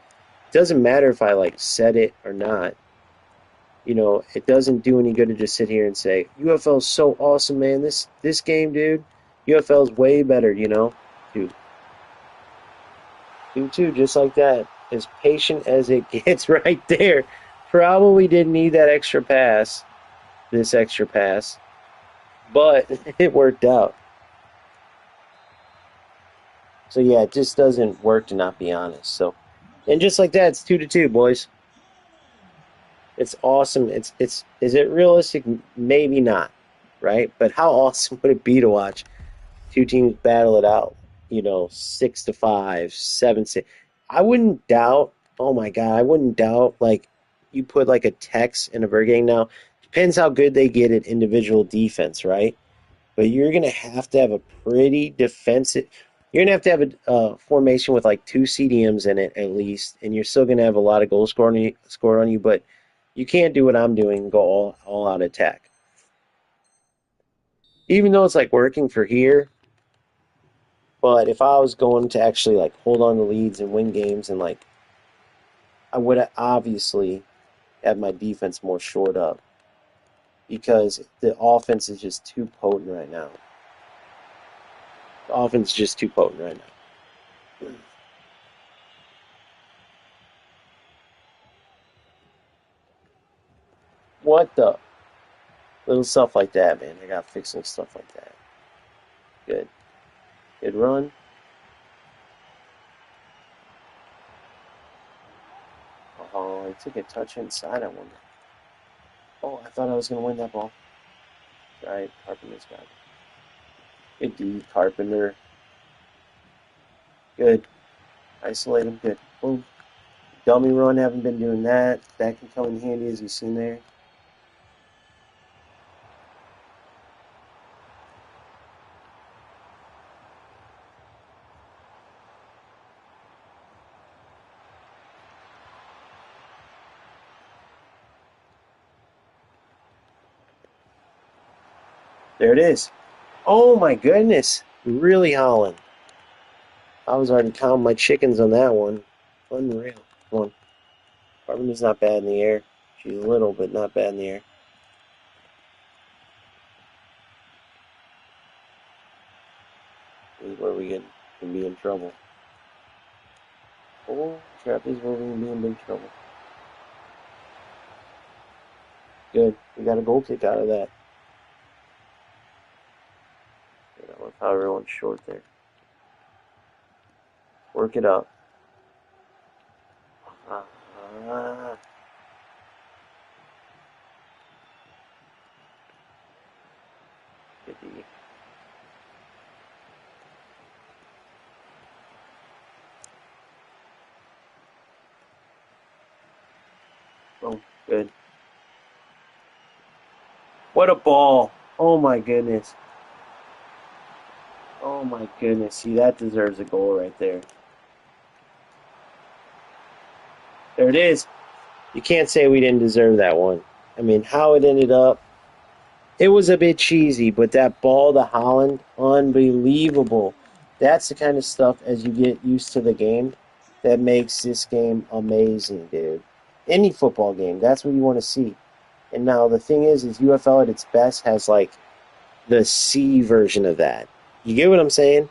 It doesn't matter if I like said it or not. It doesn't do any good to just sit here and say UFL is so awesome, man. This game, dude, UFL is way better. Dude, do just like that, as patient as it gets, right there. Probably didn't need that extra pass, this extra pass, but it worked out. So yeah, it just doesn't work to not be honest. So, and just like that, it's 2-2, boys. It's awesome. It's is it realistic? Maybe not, right? But how awesome would it be to watch two teams battle it out? 6-5, 7-6. I wouldn't doubt. Oh my God, I wouldn't doubt. Like you put like a Tex in a Vergang now. Depends how good they get at individual defense, right? But you're gonna have to have a pretty defensive. You're gonna have a formation with like two CDMs in it at least, and you're still gonna have a lot of goals scored on you. But you can't do what I'm doing and go all out attack. Even though it's like working for here, but if I was going to actually like hold on to leads and win games and like I would obviously have my defense more shored up because the offense is just too potent right now. The offense is just too potent right now. What the? Little stuff like that, man. I got to fix little stuff like that. Good. Good run. Oh, I took a touch inside, I wonder. Oh, I thought I was going to win that ball. All right, Carpenter's got it. Good D, Carpenter. Good. Isolate him. Good. Boom. Dummy run, haven't been doing that. That can come in handy, as you've seen there. There it is. Oh my goodness. Really howling. I was already counting my chickens on that one. Unreal. Come on. Carpenter's not bad in the air. She's little, but not bad in the air. This is where we can be in trouble. Oh, crap. This is where we can be in big trouble. Good. We got a goal kick out of that. I love how everyone's short there. Work it up. Ah. Get the oh, good. What a ball. Oh my goodness. Oh my goodness. See, that deserves a goal right there. There it is. You can't say we didn't deserve that one. I mean, how it ended up, it was a bit cheesy, but that ball to Holland, unbelievable. That's the kind of stuff, as you get used to the game, that makes this game amazing, dude. Any football game, that's what you want to see. And now the thing is UFL at its best has like the C version of that. You get what I'm saying?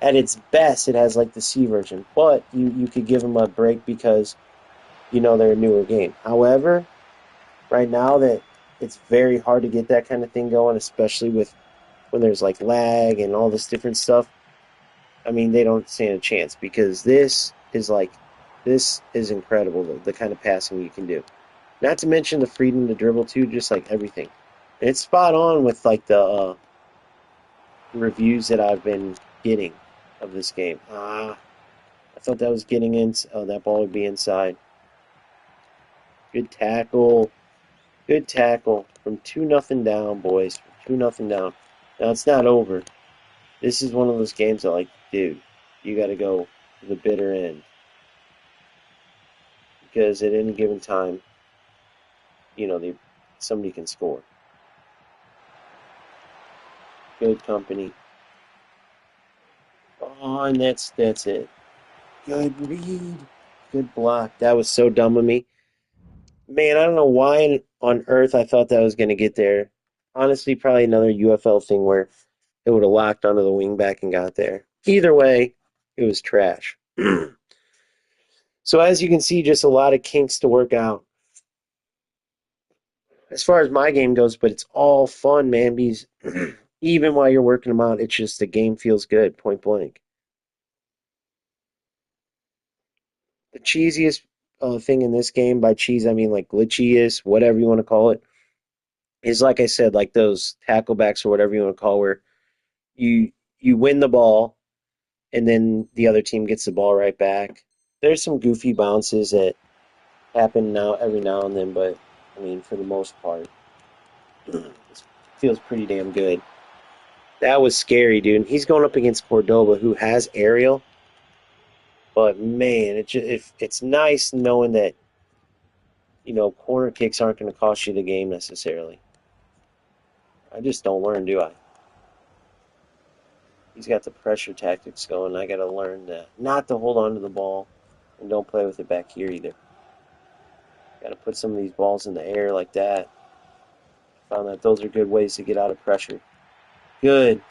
At its best, it has like the C version, but you could give them a break because they're a newer game. However, right now that it's very hard to get that kind of thing going, especially with when there's like lag and all this different stuff. I mean, they don't stand a chance because this is incredible, the kind of passing you can do. Not to mention the freedom to dribble too, just like everything. And it's spot on with like the reviews that I've been getting of this game. I thought that was getting in. Oh, that ball would be inside. Good tackle. Good tackle from 2-0 down, boys. 2-0 down. Now it's not over. This is one of those games that, like, dude, you got to go to the bitter end because at any given time, somebody can score. Good company. Oh, and that's it. Good read. Good block. That was so dumb of me. Man, I don't know why on earth I thought that was going to get there. Honestly, probably another UFL thing where it would have locked onto the wing back and got there. Either way, it was trash. So as you can see, just a lot of kinks to work out. As far as my game goes, but it's all fun, man. Because even while you're working them out, it's just the game feels good, point blank. The cheesiest thing in this game, by cheese I mean like glitchiest, whatever you want to call it, is like I said, like those tacklebacks or whatever you want to call, where you you win the ball and then the other team gets the ball right back. There's some goofy bounces that happen now every now and then, but I mean for the most part, it feels pretty damn good. That was scary, dude. He's going up against Cordoba, who has aerial, but man, it's nice knowing that corner kicks aren't going to cost you the game necessarily. I just don't learn, do I? He's got the pressure tactics going. I got to learn not to hold on to the ball and don't play with it back here either. Got to put some of these balls in the air like that. Found that those are good ways to get out of pressure. Good.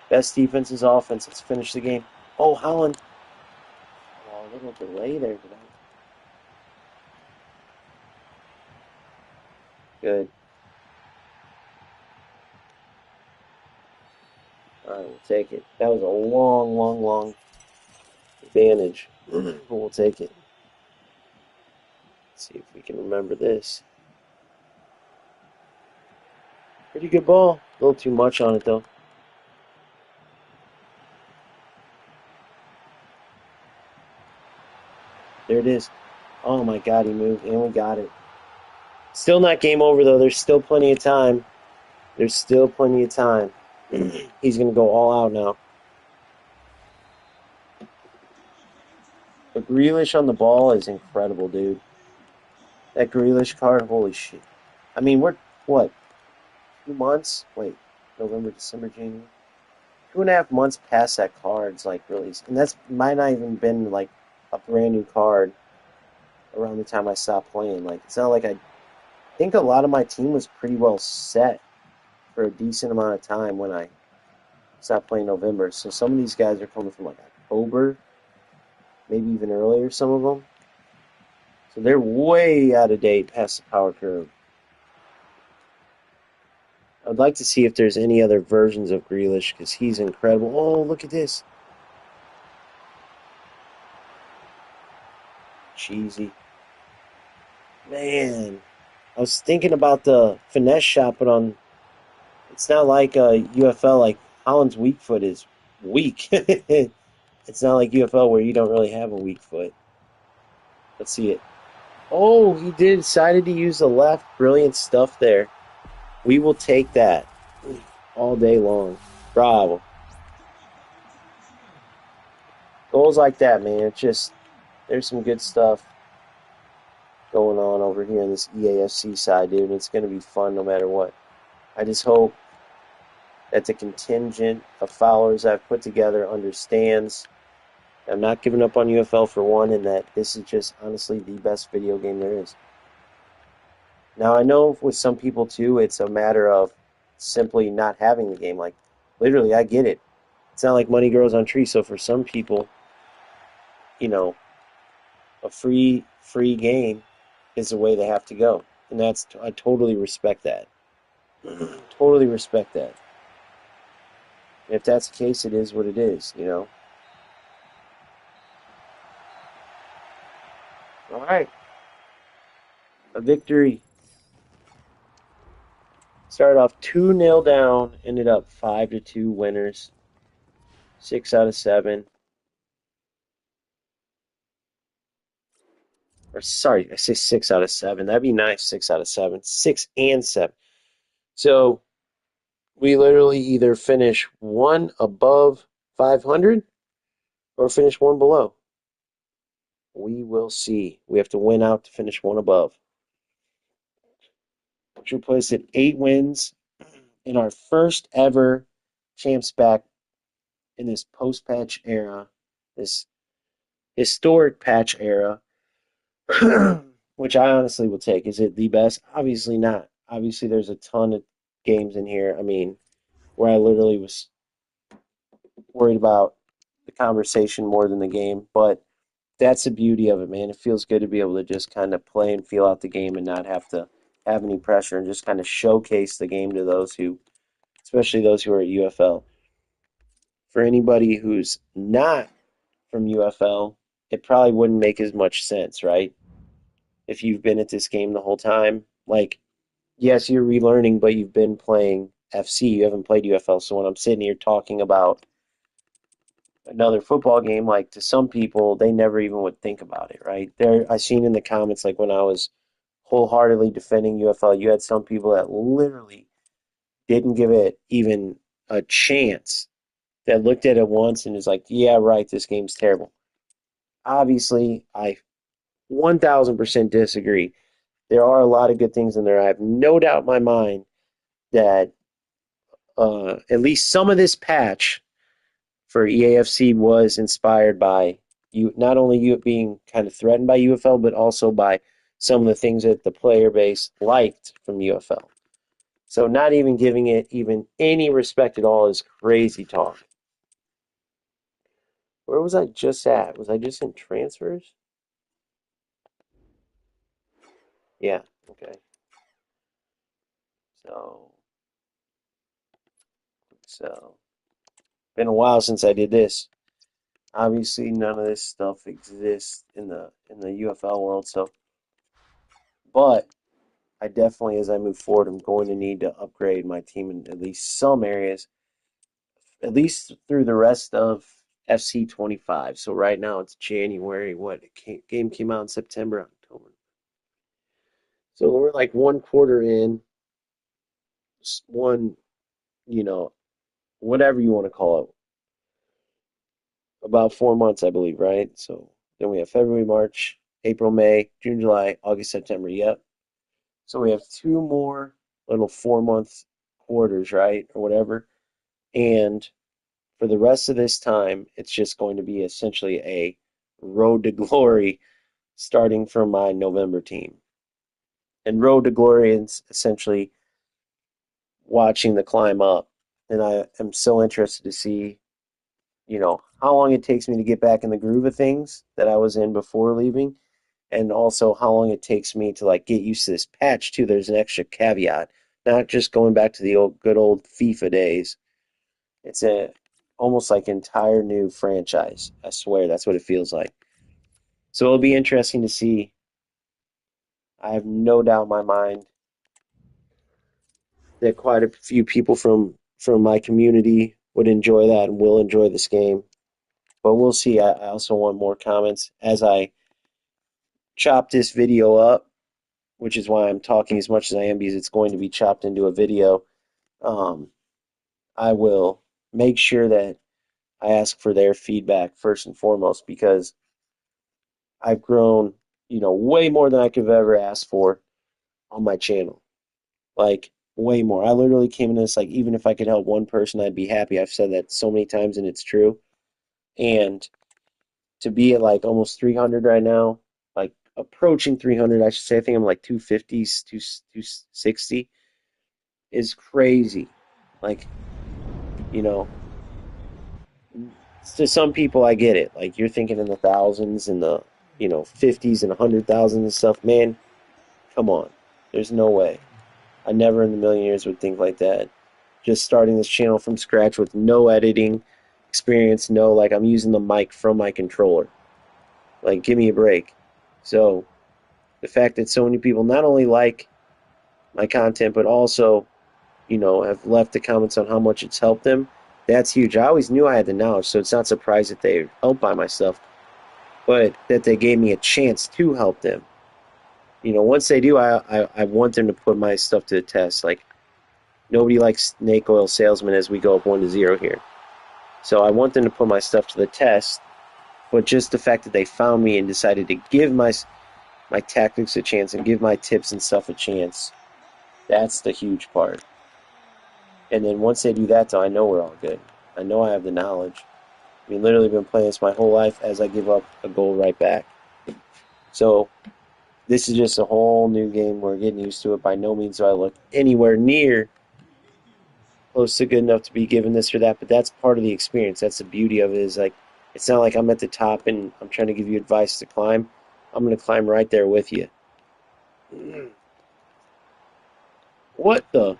Best defense is offense. Let's finish the game. Oh, Holland. Oh, a little delay there today. Good. All right, we'll take it. That was a long, long, long advantage, but we'll take it. Let's see if we can remember this. Pretty good ball. A little too much on it, though. There it is. Oh my God, he moved, and we got it. Still not game over, though. There's still plenty of time. There's still plenty of time. He's going to go all out now. But Grealish on the ball is incredible, dude. That Grealish card, holy shit. I mean, we're, what, 2 months. Wait, November, December, January. 2.5 months past that card's like release, and that's might not even been like a brand new card around the time I stopped playing. Like it's not like I think a lot of my team was pretty well set for a decent amount of time when I stopped playing November. So some of these guys are coming from like October, maybe even earlier. Some of them, so they're way out of date past the power curve. I'd like to see if there's any other versions of Grealish because he's incredible. Oh, look at this. Cheesy. Man, I was thinking about the finesse shot, but it's not like UFL, like Holland's weak foot is weak. It's not like UFL where you don't really have a weak foot. Let's see it. Oh, he decided to use the left. Brilliant stuff there. We will take that all day long. Bravo. Goals like that, man. It's just, there's some good stuff going on over here on this EAFC side, dude. And it's going to be fun no matter what. I just hope that the contingent of followers I've put together understands I'm not giving up on UFL for one, and that this is just honestly the best video game there is. Now, I know with some people too, it's a matter of simply not having the game. Like, literally, I get it. It's not like money grows on trees. So for some people, you know, a free game is the way they have to go, and I totally respect that. Totally respect that. If that's the case, it is what it is. All right, a victory. Started off 2-0 down, ended up 5-2 winners. 6 out of 7. Or sorry, I say 6 out of 7. That'd be nice. 6 out of 7. 6 and 7. So we literally either finish one above 500 or finish one below. We will see. We have to win out to finish one above, which will put us at 8 wins in our first ever champs back in this post patch era, this historic patch era, which I honestly will take. Is it the best? Obviously not. Obviously, there's a ton of games in here. I mean, where I literally was worried about the conversation more than the game, but that's the beauty of it, man. It feels good to be able to just kind of play and feel out the game and not have to have any pressure and just kind of showcase the game to those who, especially those who are at UFL. For anybody who's not from UFL, it probably wouldn't make as much sense, right? If you've been at this game the whole time, like, yes, you're relearning, but you've been playing FC. You haven't played UFL. So when I'm sitting here talking about another football game, like to some people, they never even would think about it, right? I seen in the comments, like when I was wholeheartedly defending UFL, you had some people that literally didn't give it even a chance, that looked at it once and is like, yeah, right, this game's terrible. Obviously, I 1000% disagree. There are a lot of good things in there. I have no doubt in my mind that at least some of this patch for EAFC was inspired by you, not only you being kind of threatened by UFL, but also by some of the things that the player base liked from UFL. So not even giving it even any respect at all is crazy talk. Where was I just at? Was I just in transfers? Yeah, okay. So, so been a while since I did this. Obviously, none of this stuff exists in the UFL world. So, but I definitely, as I move forward, I'm going to need to upgrade my team in at least some areas, at least through the rest of FC 25. So right now it's January. What game came out in September, October? So we're like one quarter in, one, you know, whatever you want to call it, about 4 months, I believe, right? So then we have February, March, April, May, June, July, August, September. Yep. So we have two more little 4 month quarters, right? Or whatever. And for the rest of this time, it's just going to be essentially a road to glory starting from my November team. And road to glory is essentially watching the climb up. And I am so interested to see, how long it takes me to get back in the groove of things that I was in before leaving, and also how long it takes me to like get used to this patch too. There's an extra caveat, not just going back to the old good old FIFA days. It's a almost like entire new franchise. I swear that's what it feels like. So it'll be interesting to see. I have no doubt in my mind that quite a few people from my community would enjoy that and will enjoy this game. But we'll see. I also want more comments as I chop this video up, which is why I'm talking as much as I am because it's going to be chopped into a video. Um, I will make sure that I ask for their feedback first and foremost because I've grown, way more than I could have ever asked for on my channel. Like, way more. I literally came into this like, even if I could help one person, I'd be happy. I've said that so many times and it's true. And to be at like almost 300 right now, like approaching 300, I should say. I think I'm like 250, 260 is crazy. Like, you know, to some people, I get it. Like, you're thinking in the thousands and the, 50s and 100,000 and stuff. Man, come on. There's no way. I never in a million years would think like that. Just starting this channel from scratch with no editing experience, no, like, I'm using the mic from my controller. Like, give me a break. So, the fact that so many people not only like my content, but also, have left the comments on how much it's helped them, that's huge. I always knew I had the knowledge, so it's not surprised that they helped by my stuff, but that they gave me a chance to help them. Once they do, I want them to put my stuff to the test. Like, nobody likes snake oil salesmen as we go up 1-0 here. So I want them to put my stuff to the test, but just the fact that they found me and decided to give my tactics a chance and give my tips and stuff a chance, that's the huge part. And then once they do that, though, I know we're all good. I know I have the knowledge. I mean, literally been playing this my whole life as I give up a goal right back. So this is just a whole new game. We're getting used to it. By no means do I look anywhere near close to good enough to be given this or that, but that's part of the experience. That's the beauty of it is like, it's not like I'm at the top and I'm trying to give you advice to climb. I'm going to climb right there with you. What the?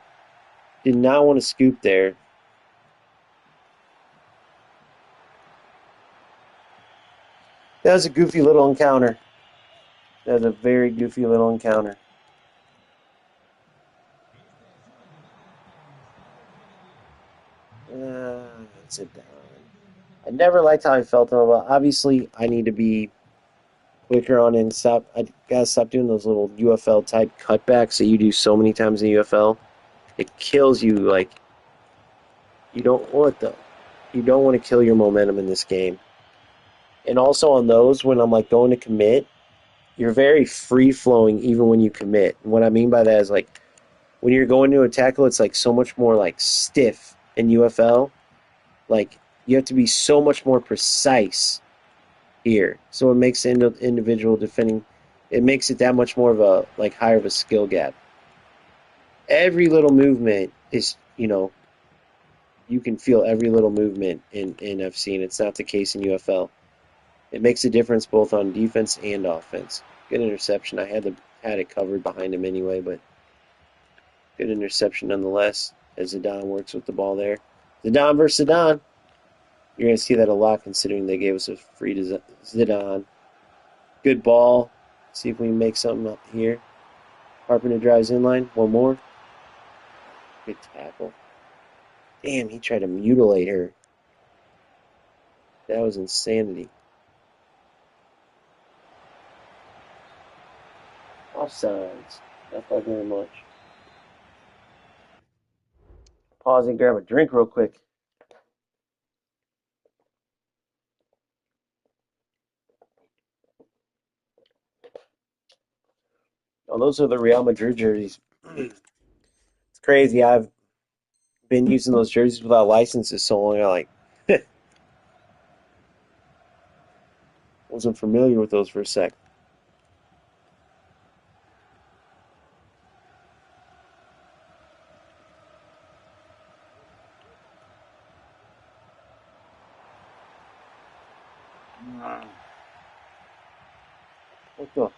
Did not want to scoop there. That was a goofy little encounter. That was a very goofy little encounter. It's a down. I never liked how I felt about. Obviously, I need to be quicker on and stop. I gotta stop doing those little UFL type cutbacks that you do so many times in the UFL. It kills you. Like, you don't want the. You don't want to kill your momentum in this game. And also on those, when I'm like going to commit, you're very free flowing even when you commit. And what I mean by that is like when you're going to a tackle, it's like so much more like stiff in UFL. Like, you have to be so much more precise here. So it makes the individual defending, it makes it that much more of a, like, higher of a skill gap. Every little movement is, you can feel every little movement in FC, and it's not the case in UFL. It makes a difference both on defense and offense. Good interception. I had it covered behind him anyway, but good interception nonetheless as Zidane works with the ball there. Zidane versus Zidane. You're going to see that a lot considering they gave us a free to Zidane. Good ball. See if we can make something up here. Carpenter drives in line. One more. Good tackle. Damn, he tried to mutilate her. That was insanity. Offsides. Not by very much. Pause and grab a drink real quick. Oh, those are the Real Madrid jerseys. It's crazy. been using those jerseys without licenses so long. I like wasn't familiar with those for a sec. What the?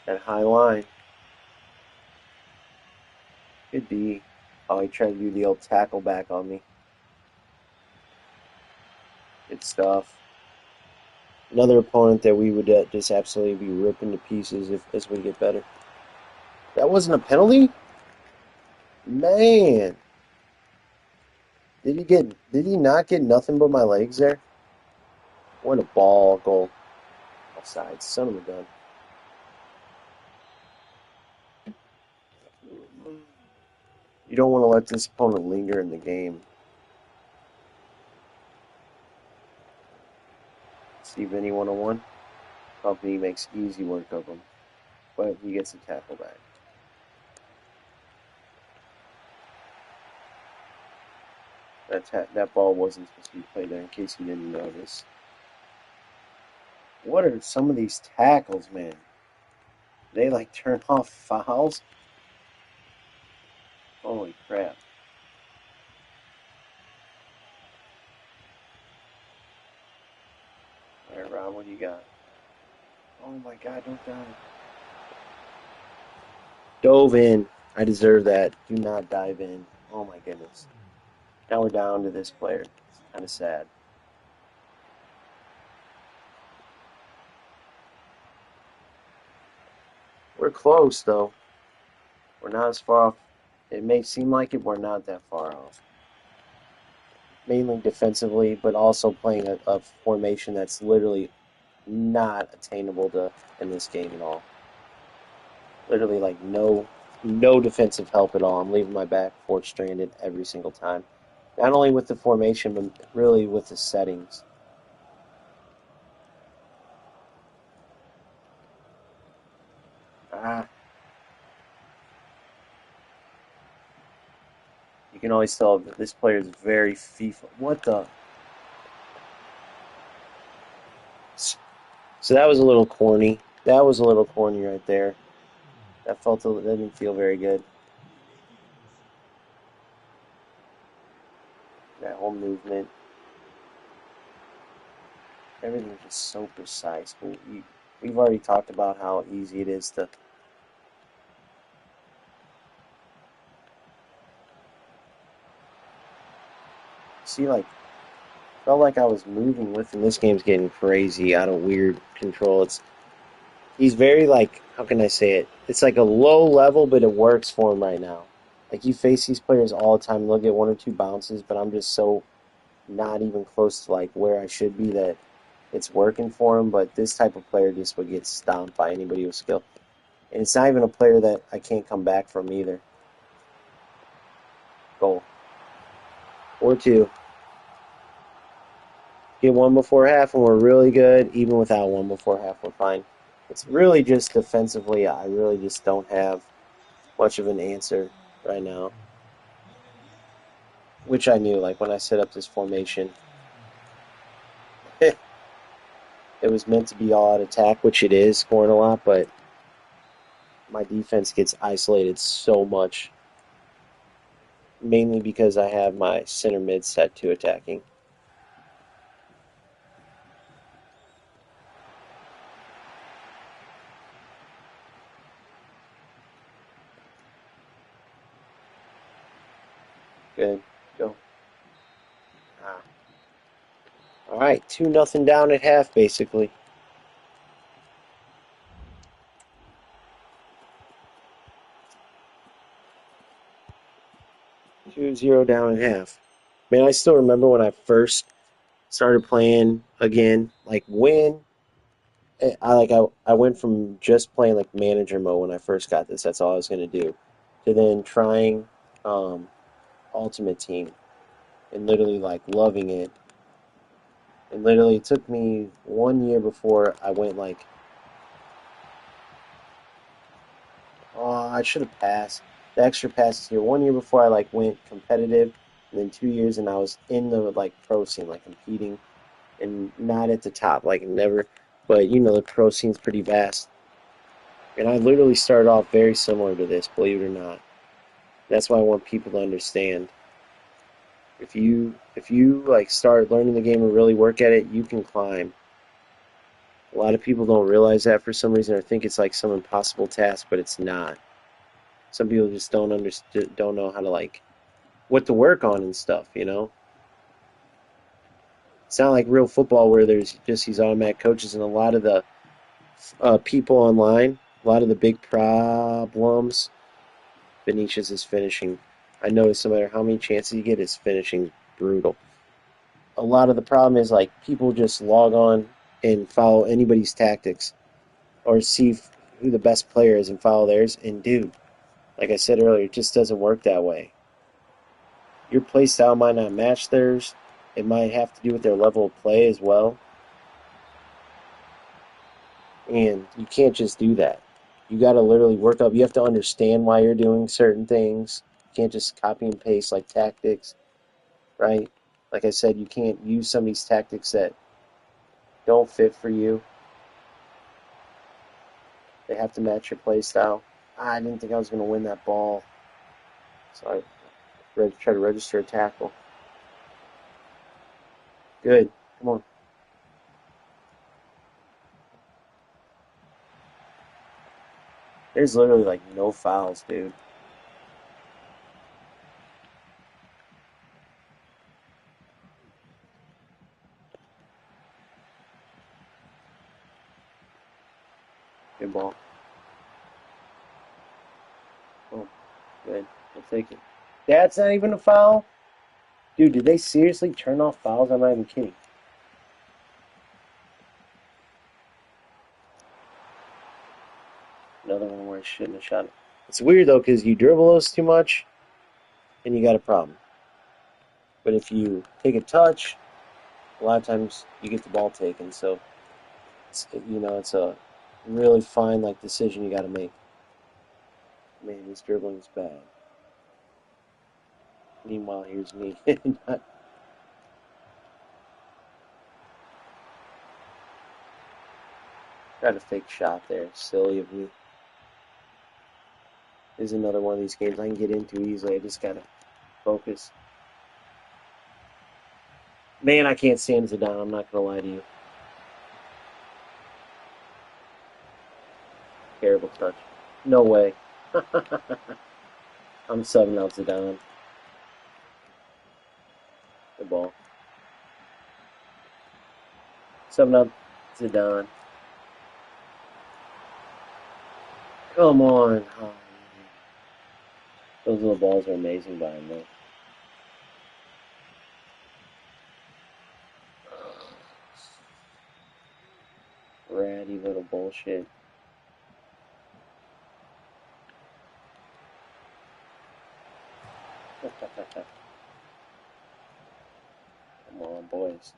That high line. Could be. Oh, he tried to do the old tackle back on me. Good stuff. Another opponent that we would just absolutely be ripping to pieces if as we get better. That wasn't a penalty? Man. Did he not get nothing but my legs there? What a ball goal. Offside, son of a gun. You don't want to let this opponent linger in the game. See Vinny 101. Company makes easy work of him, but he gets a tackle back. That ball wasn't supposed to be played there, in case you didn't notice. What are some of these tackles, man? They like turn off fouls? Holy crap. Alright, Rob, what do you got? Oh my god, don't die. Dove in. I deserve that. Do not dive in. Oh my goodness. Now we're down to this player. It's kind of sad. We're close, though. We're not as far off. It may seem like it, we're not that far off. Mainly defensively, but also playing a formation that's literally not attainable to in this game at all. Literally, like, no defensive help at all. I'm leaving my back four stranded every single time. Not only with the formation, but really with the settings. Ah. You can always tell that this player is very FIFA. What the? So that was a little corny. That was a little corny right there. That didn't feel very good. That whole movement. Everything's just so precise. We've already talked about how easy it is to see, like, felt like I was moving with him. This game's getting crazy out of weird control. He's very, like, how can I say it? It's like a low level, but it works for him right now. Like, you face these players all the time, they'll get one or two bounces, but I'm just so not even close to like where I should be that it's working for him. But this type of player just would get stomped by anybody with skill. And it's not even a player that I can't come back from either. Goal. Or two. Get one before half and we're really good. Even without one before half, we're fine. It's really just defensively, I really just don't have much of an answer right now. Which I knew, like when I set up this formation, it was meant to be all out attack, which it is, scoring a lot, but my defense gets isolated so much. Mainly because I have my center mid set to attacking. Good. Go. Ah. All right, 2-0 down at half, basically. 2-0 down at half. Man, I still remember when I first started playing again. Like when I went from just playing like manager mode when I first got this. That's all I was gonna do, to then trying Ultimate Team and literally like loving it. And literally, it took me 1 year before I went like, oh, I should have passed. the extra passes here. 1 year before I like went competitive, and then 2 years and I was in the like pro scene, like competing, and not at the top, like never. But you know the pro scene's pretty vast, and I literally started off very similar to this, believe it or not. That's why I want people to understand. If you like start learning the game and really work at it, you can climb. A lot of people don't realize that for some reason or think it's like some impossible task, but it's not. Some people just don't know how to like what to work on and stuff, you know? It's not like real football where there's just these automatic coaches and a lot of the people online, a lot of the big problems, Benitez is finishing. I noticed no matter how many chances you get, his finishing's brutal. A lot of the problem is like people just log on and follow anybody's tactics or see who the best player is and follow theirs. And dude, like I said earlier, it just doesn't work that way. Your play style might not match theirs. It might have to do with their level of play as well. And you can't just do that. You got to literally work up. You have to understand why you're doing certain things. You can't just copy and paste like tactics, right? Like I said, you can't use some of these tactics that don't fit for you. They have to match your play style. I didn't think I was going to win that ball. So I tried to register a tackle. Good. Come on. There's literally like no fouls, dude. Good ball. Oh, good. I'll take it. That's not even a foul? Dude, did they seriously turn off fouls? I'm not even kidding. Another one where I shouldn't have shot it. It's weird though, because you dribble those too much, and you got a problem. But if you take a touch, a lot of times you get the ball taken. So it's a really fine like decision you got to make. Man, this dribbling's bad. Meanwhile, here's me. Not, got a fake shot there. Silly of me. This is another one of these games I can get into easily. I just gotta focus. Man, I can't stand Zidane. I'm not gonna lie to you. Terrible touch. No way. I'm subbing out Zidane. The ball. Subbing out Zidane. Come on. Oh, those little balls are amazing by him, though. Ratty little bullshit. Come on, boys.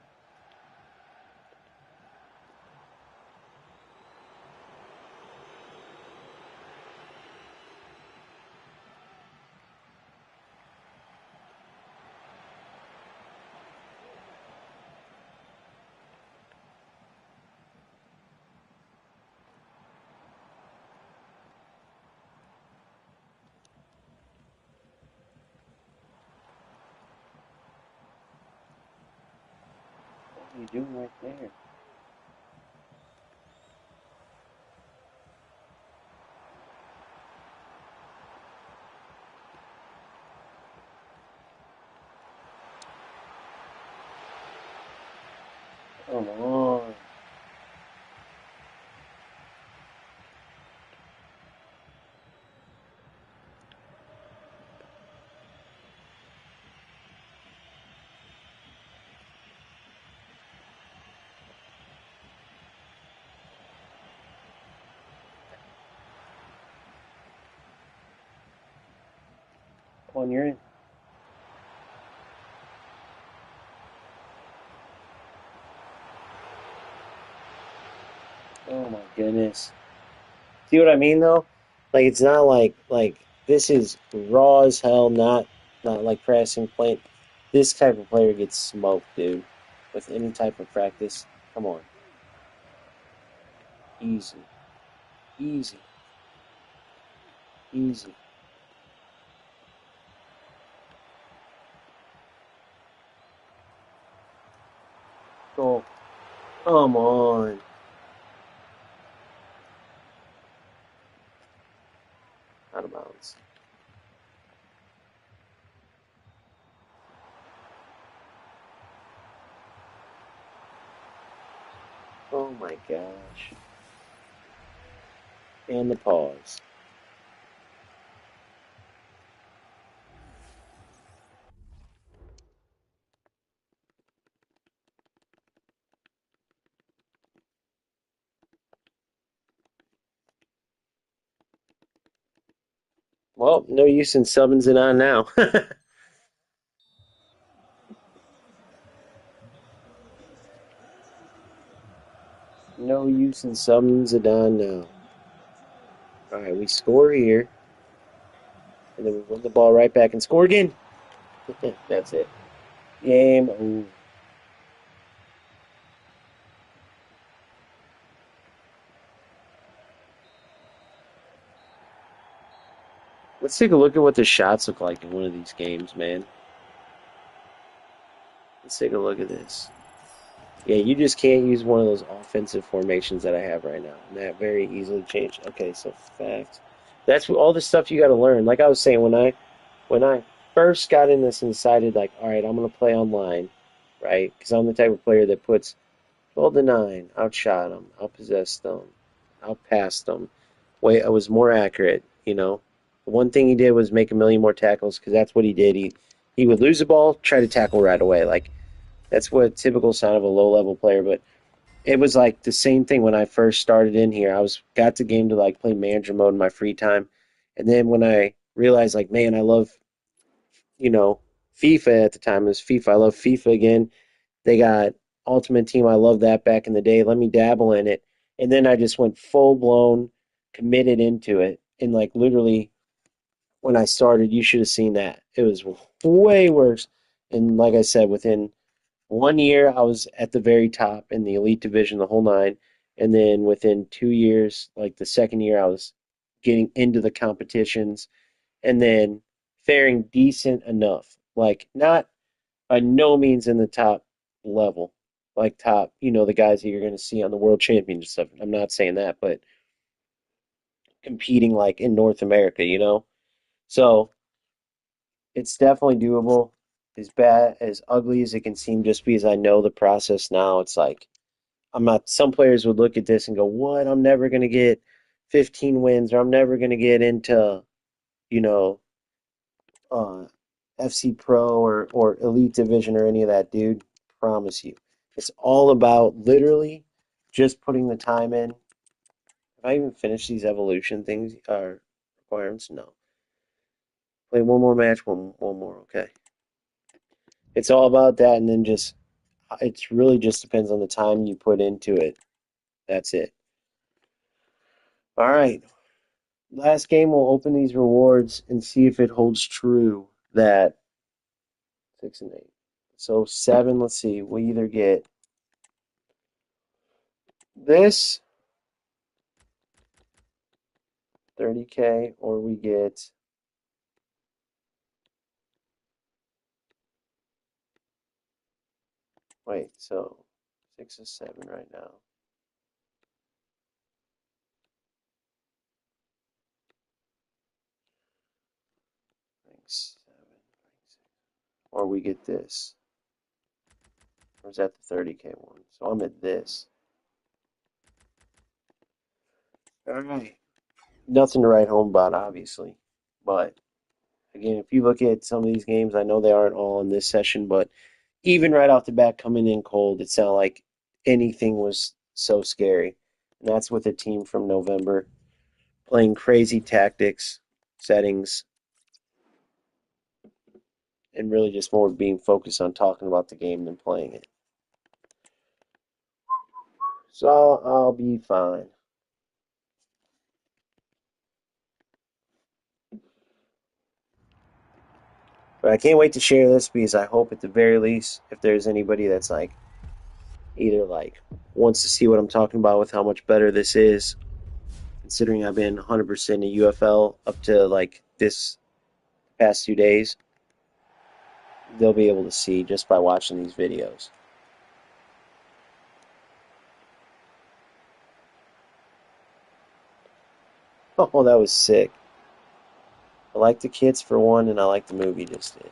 What are you doing right there? Come on. Come on, you're in. Oh my goodness. See what I mean though? Like it's not like This is raw as hell, not like practicing playing. This type of player gets smoked, dude. With any type of practice. Come on. Easy. Easy. Easy. Go. Come on. Out of bounds. Oh my gosh. And the pause. Well, no use in subbing it on now. No use in subbing it on now. All right, we score here, and then we win the ball right back and score again. That's it. Game over. Let's take a look at what the shots look like in one of these games, man. Let's take a look at this. Yeah, you just can't use one of those offensive formations that I have right now. And that very easily changed. Okay, so fact. That's all the stuff you got to learn. Like I was saying, when I first got in this and decided, like, all right, I'm gonna play online, right? Because I'm the type of player that puts 12 to 9, outshot them, outpossessed them, outpassed them. Wait, I was more accurate, you know. The one thing he did was make a million more tackles because that's what he did. He would lose the ball, try to tackle right away. Like that's what typical sign of a low level player. But it was like the same thing when I first started in here. I was got the game to like play manager mode in my free time, and then when I realized like, man, I love you know FIFA at the time. It was FIFA. I love FIFA again. They got Ultimate Team. I love that back in the day. Let me dabble in it, and then I just went full blown committed into it, and like literally when I started, you should have seen that. It was way worse. And like I said, within 1 year, I was at the very top in the elite division, the whole nine. And then within 2 years, like the second year, I was getting into the competitions and then faring decent enough. Like, not by no means in the top level, like top, the guys that you're going to see on the world championship stuff. I'm not saying that, but competing like in North America. So it's definitely doable. As bad, as ugly as it can seem, just because I know the process now, it's like I'm not. Some players would look at this and go, "What? I'm never going to get 15 wins, or I'm never going to get into, you know, uh, FC Pro or Elite Division or any of that, dude." Promise you, it's all about literally just putting the time in. If I even finish these evolution things, requirements, no. Play one more match, one more. Okay, it's all about that, and then just it's really just depends on the time you put into it. That's it. All right. Last game, we'll open these rewards and see if it holds true that 6 and 8. So 7, let's see. We either get this 30K or we get wait, so 6 is 7 right now. Thanks, 7. Or we get this. Or is that the 30K one? So I'm at this. All right. Nothing to write home about, obviously. But again, if you look at some of these games, I know they aren't all in this session, but even right off the bat coming in cold, it sounded like anything was so scary. And that's with a team from November playing crazy tactics, settings, and really just more being focused on talking about the game than playing it. So I'll be fine. But I can't wait to share this because I hope at the very least, if there's anybody that's like either like wants to see what I'm talking about with how much better this is, considering I've been 100% a UFL up to like this past 2 days, they'll be able to see just by watching these videos. Oh, that was sick. I like the kids for one, and I like the movie just did.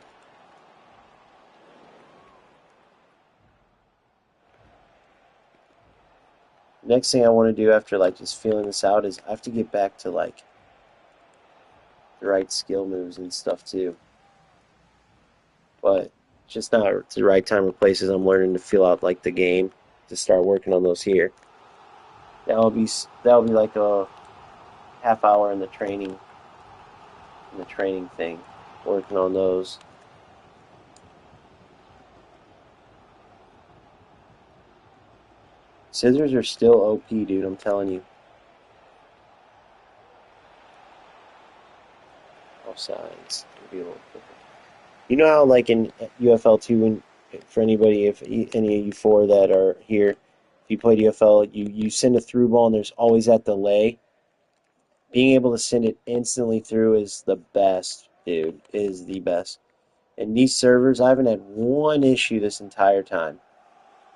Next thing I want to do after like just feeling this out is I have to get back to like the right skill moves and stuff too. But just not the right time or places. I'm learning to feel out like the game to start working on those here. That'll be like a half hour in the training thing, working on those. Scissors are still OP, dude. I'm telling you. Offsides. Be a little quicker. You know how, like in UFL two, and for anybody, if any of you four that are here, if you played UFL, you send a through ball, and there's always that delay. Being able to send it instantly through is the best, dude. Is the best. And these servers, I haven't had one issue this entire time.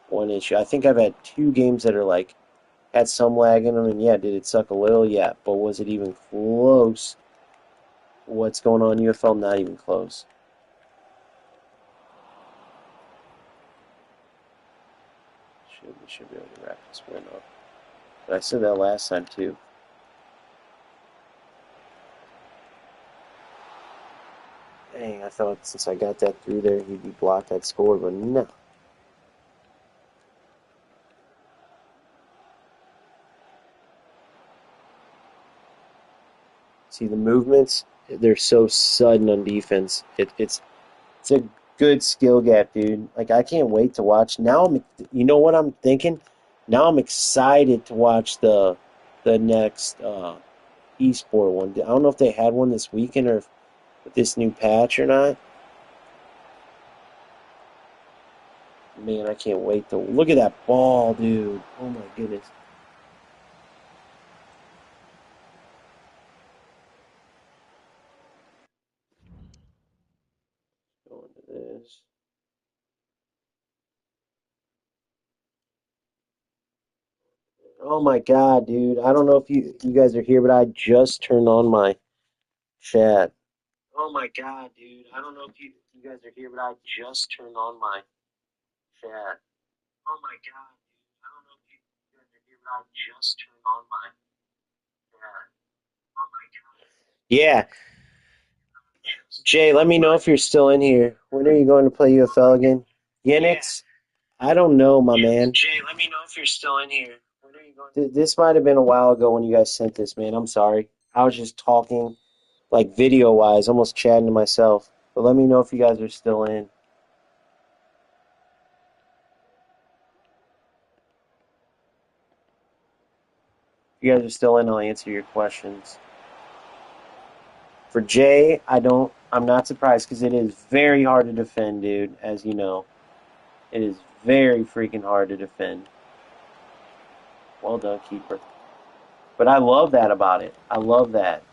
One issue. I think I've had 2 games that are like had some lag in them, and yeah, did it suck a little? Yeah, but was it even close? What's going on in UFL? Not even close. We should be able to wrap this win up. But I said that last time too. Dang, I thought since I got that through there, he'd be blocked that score, but no. See the movements? They're so sudden on defense. It's a good skill gap, dude. Like I can't wait to watch. You know what I'm thinking? Now I'm excited to watch the next esport one. I don't know if they had one this weekend or if, with this new patch or not. Man, I can't wait to look at that ball, dude. Oh my goodness. Go into this. Oh my God, dude. I don't know if you guys are here, but I just turned on my chat. Oh my God, dude. I don't know if you guys are here, but I just turned on my chat. Oh my God, dude. I don't know if you guys are here, but I just turned on my chat. Oh my God. Yeah, Jay, let me know if you're still in here. When are you going to play UFL again? Yenix? I don't know, my man. Jay, let me know if you're still in here. When are you going? This might have been a while ago when you guys sent this, man. I'm sorry. I was just talking, like video wise, almost chatting to myself. But let me know if you guys are still in. If you guys are still in, I'll answer your questions. For Jay, I'm not surprised because it is very hard to defend, dude, as you know. It is very freaking hard to defend. Well done, keeper. But I love that about it. I love that.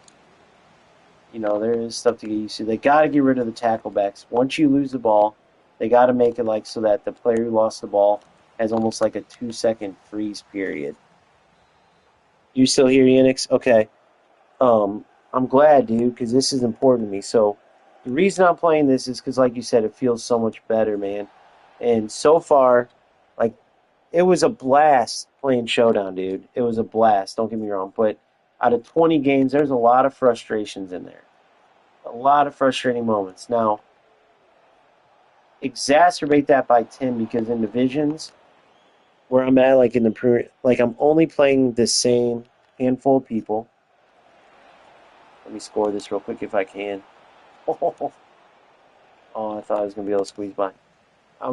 You know, there is stuff to get used to. They got to get rid of the tackle backs. Once you lose the ball, they got to make it like so that the player who lost the ball has almost like a 2 second freeze period. You still here, Yenix? Okay. I'm glad, dude, because this is important to me. So the reason I'm playing this is because, like you said, it feels so much better, man. And so far, like, it was a blast playing Showdown, dude. It was a blast. Don't get me wrong, but out of 20 games, there's a lot of frustrations in there. A lot of frustrating moments. Now, exacerbate that by 10 because in divisions where I'm at, like in the Premier, like I'm only playing the same handful of people. Let me score this real quick if I can. Oh, I thought I was gonna be able to squeeze by.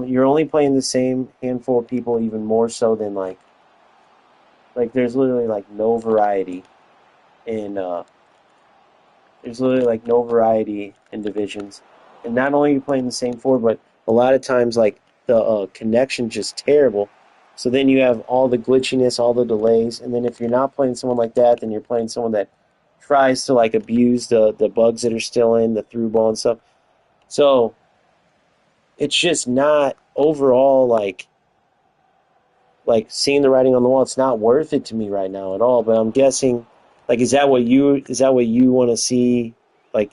You're only playing the same handful of people, even more so than like there's literally like no variety in there's literally like no variety in divisions. And not only are you playing the same forward, but a lot of times like the connection's just terrible. So then you have all the glitchiness, all the delays, and then if you're not playing someone like that, then you're playing someone that tries to like abuse the bugs that are still in the through ball and stuff. So it's just not overall like seeing the writing on the wall. It's not worth it to me right now at all. But I'm guessing, like, is that what you want to see? Like,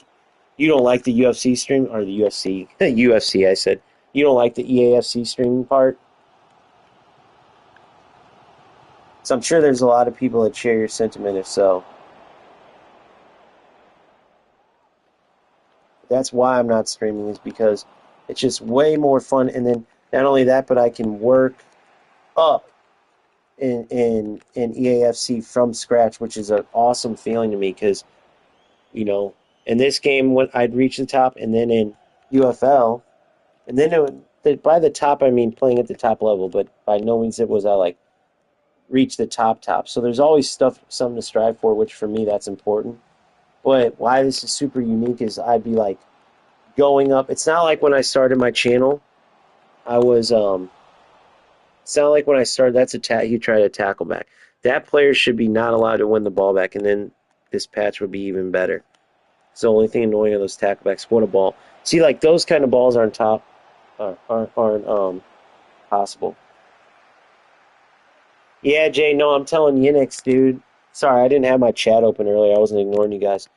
you don't like the UFC stream or the UFC UFC? I said you don't like the EAFC streaming part. So I'm sure there's a lot of people that share your sentiment. If so, that's why I'm not streaming, is because it's just way more fun. And then not only that, but I can work up in EAFC from scratch, which is an awesome feeling to me because, you know, in this game when I'd reach the top, and then in UFL, and then by the top I mean playing at the top level, but by no means it was I like reach the top. So there's always something to strive for, which for me that's important. But why this is super unique is I'd be like going up. It's not like when I started my channel, I was it's not like when I started, he tried to tackle back. That player should be not allowed to win the ball back, and then this patch would be even better. It's the only thing annoying on those tacklebacks. What a ball. See, like, those kind of balls aren't possible. Yeah, Jay, no, I'm telling Yinix, dude. Sorry, I didn't have my chat open earlier. I wasn't ignoring you guys.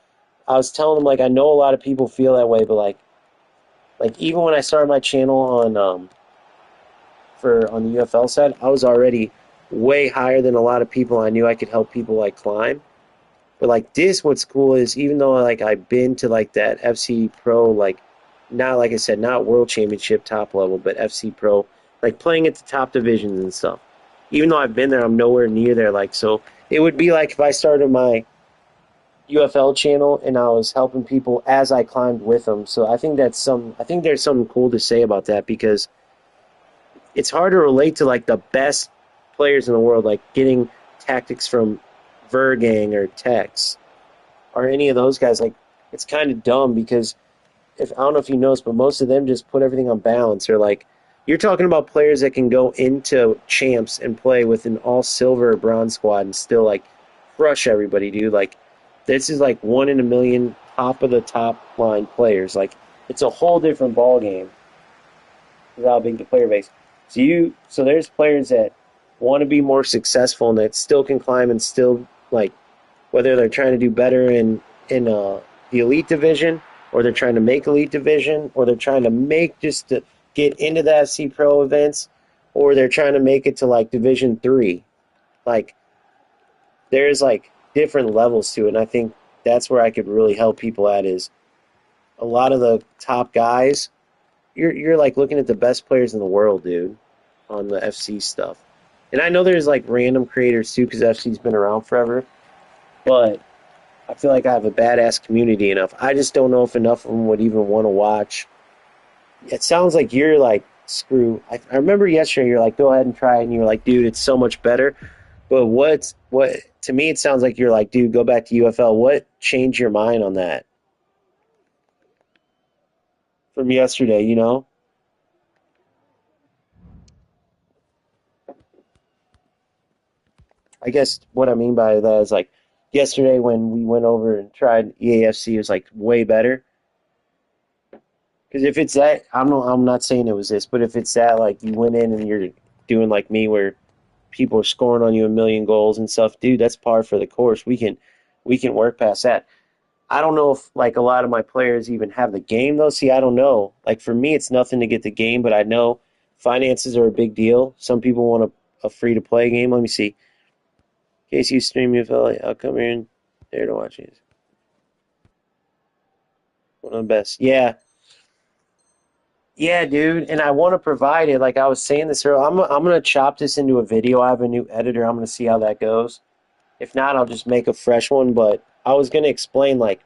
I was telling them, like, I know a lot of people feel that way, but, like even when I started my channel on the UFL side, I was already way higher than a lot of people. I knew I could help people, like, climb. But, like, what's cool is, even though, like, I've been to, like, that FC Pro, like, not, like I said, not World Championship top level, but FC Pro, like, playing at the top divisions and stuff. Even though I've been there, I'm nowhere near there. Like, so it would be like if I started my UFL channel and I was helping people as I climbed with them. So I think there's something cool to say about that, because it's hard to relate to, like, the best players in the world, like getting tactics from Vergang or Tex or any of those guys. Like, it's kind of dumb because I don't know if you noticed, but most of them just put everything on balance. Or, like, you're talking about players that can go into champs and play with an all silver or bronze squad and still, like, crush everybody, dude. Like, this is like 1 in a million top of the top line players. Like, it's a whole different ball game without being the player base. So there's players that want to be more successful and that still can climb and still, like, whether they're trying to do better in the elite division, or they're trying to make elite division, or they're trying to make just to get into the FC Pro events, or they're trying to make it to, like, Division 3. Like, there's, like, different levels to it, and I think that's where I could really help people at, is a lot of the top guys, you're like looking at the best players in the world, dude, on the FC stuff. And I know there's, like, random creators too, because FC's been around forever, but I feel like I have a badass community enough. I just don't know if enough of them would even want to watch. It sounds like you're like, screw. I remember yesterday you're like, go ahead and try it, and you're like, dude, it's so much better. But what to me it sounds like you're like, dude, go back to UFL. What changed your mind on that from yesterday, you know? I guess what I mean by that is, like, yesterday when we went over and tried EAFC, it was like way better. Because if it's that, I'm not saying it was this, but if it's that, like, you went in and you're doing like me, where people are scoring on you a million goals and stuff, dude, that's par for the course. We can work past that. I don't know if, like, a lot of my players even have the game though. See, I don't know. Like, for me, it's nothing to get the game, but I know finances are a big deal. Some people want a free to play game. Let me see. In case you stream UFL, I'll come here and there to watch it. One of the best. Yeah. Yeah, dude, and I want to provide it. Like I was saying this earlier, I'm gonna chop this into a video. I have a new editor. I'm gonna see how that goes. If not, I'll just make a fresh one. But I was gonna explain, like,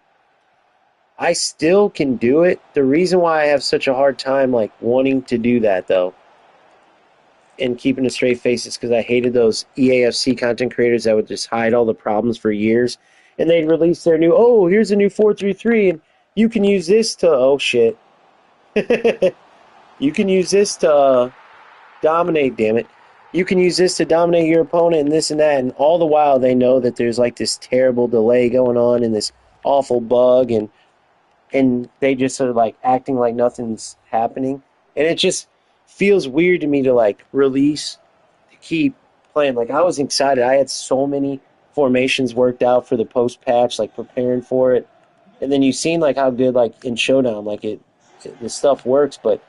I still can do it. The reason why I have such a hard time, like, wanting to do that though, and keeping a straight face, is because I hated those EAFC content creators that would just hide all the problems for years, and they'd release their new, oh, here's a new 433, and you can use this to, oh shit. You can use this to dominate, damn it. You can use this to dominate your opponent and this and that, and all the while they know that there's like this terrible delay going on and this awful bug, and they just are like acting like nothing's happening. And it just feels weird to me to like release to keep playing. Like I was excited. I had so many formations worked out for the post patch, like preparing for it. And then you've seen like how good like in Showdown, like the stuff works, but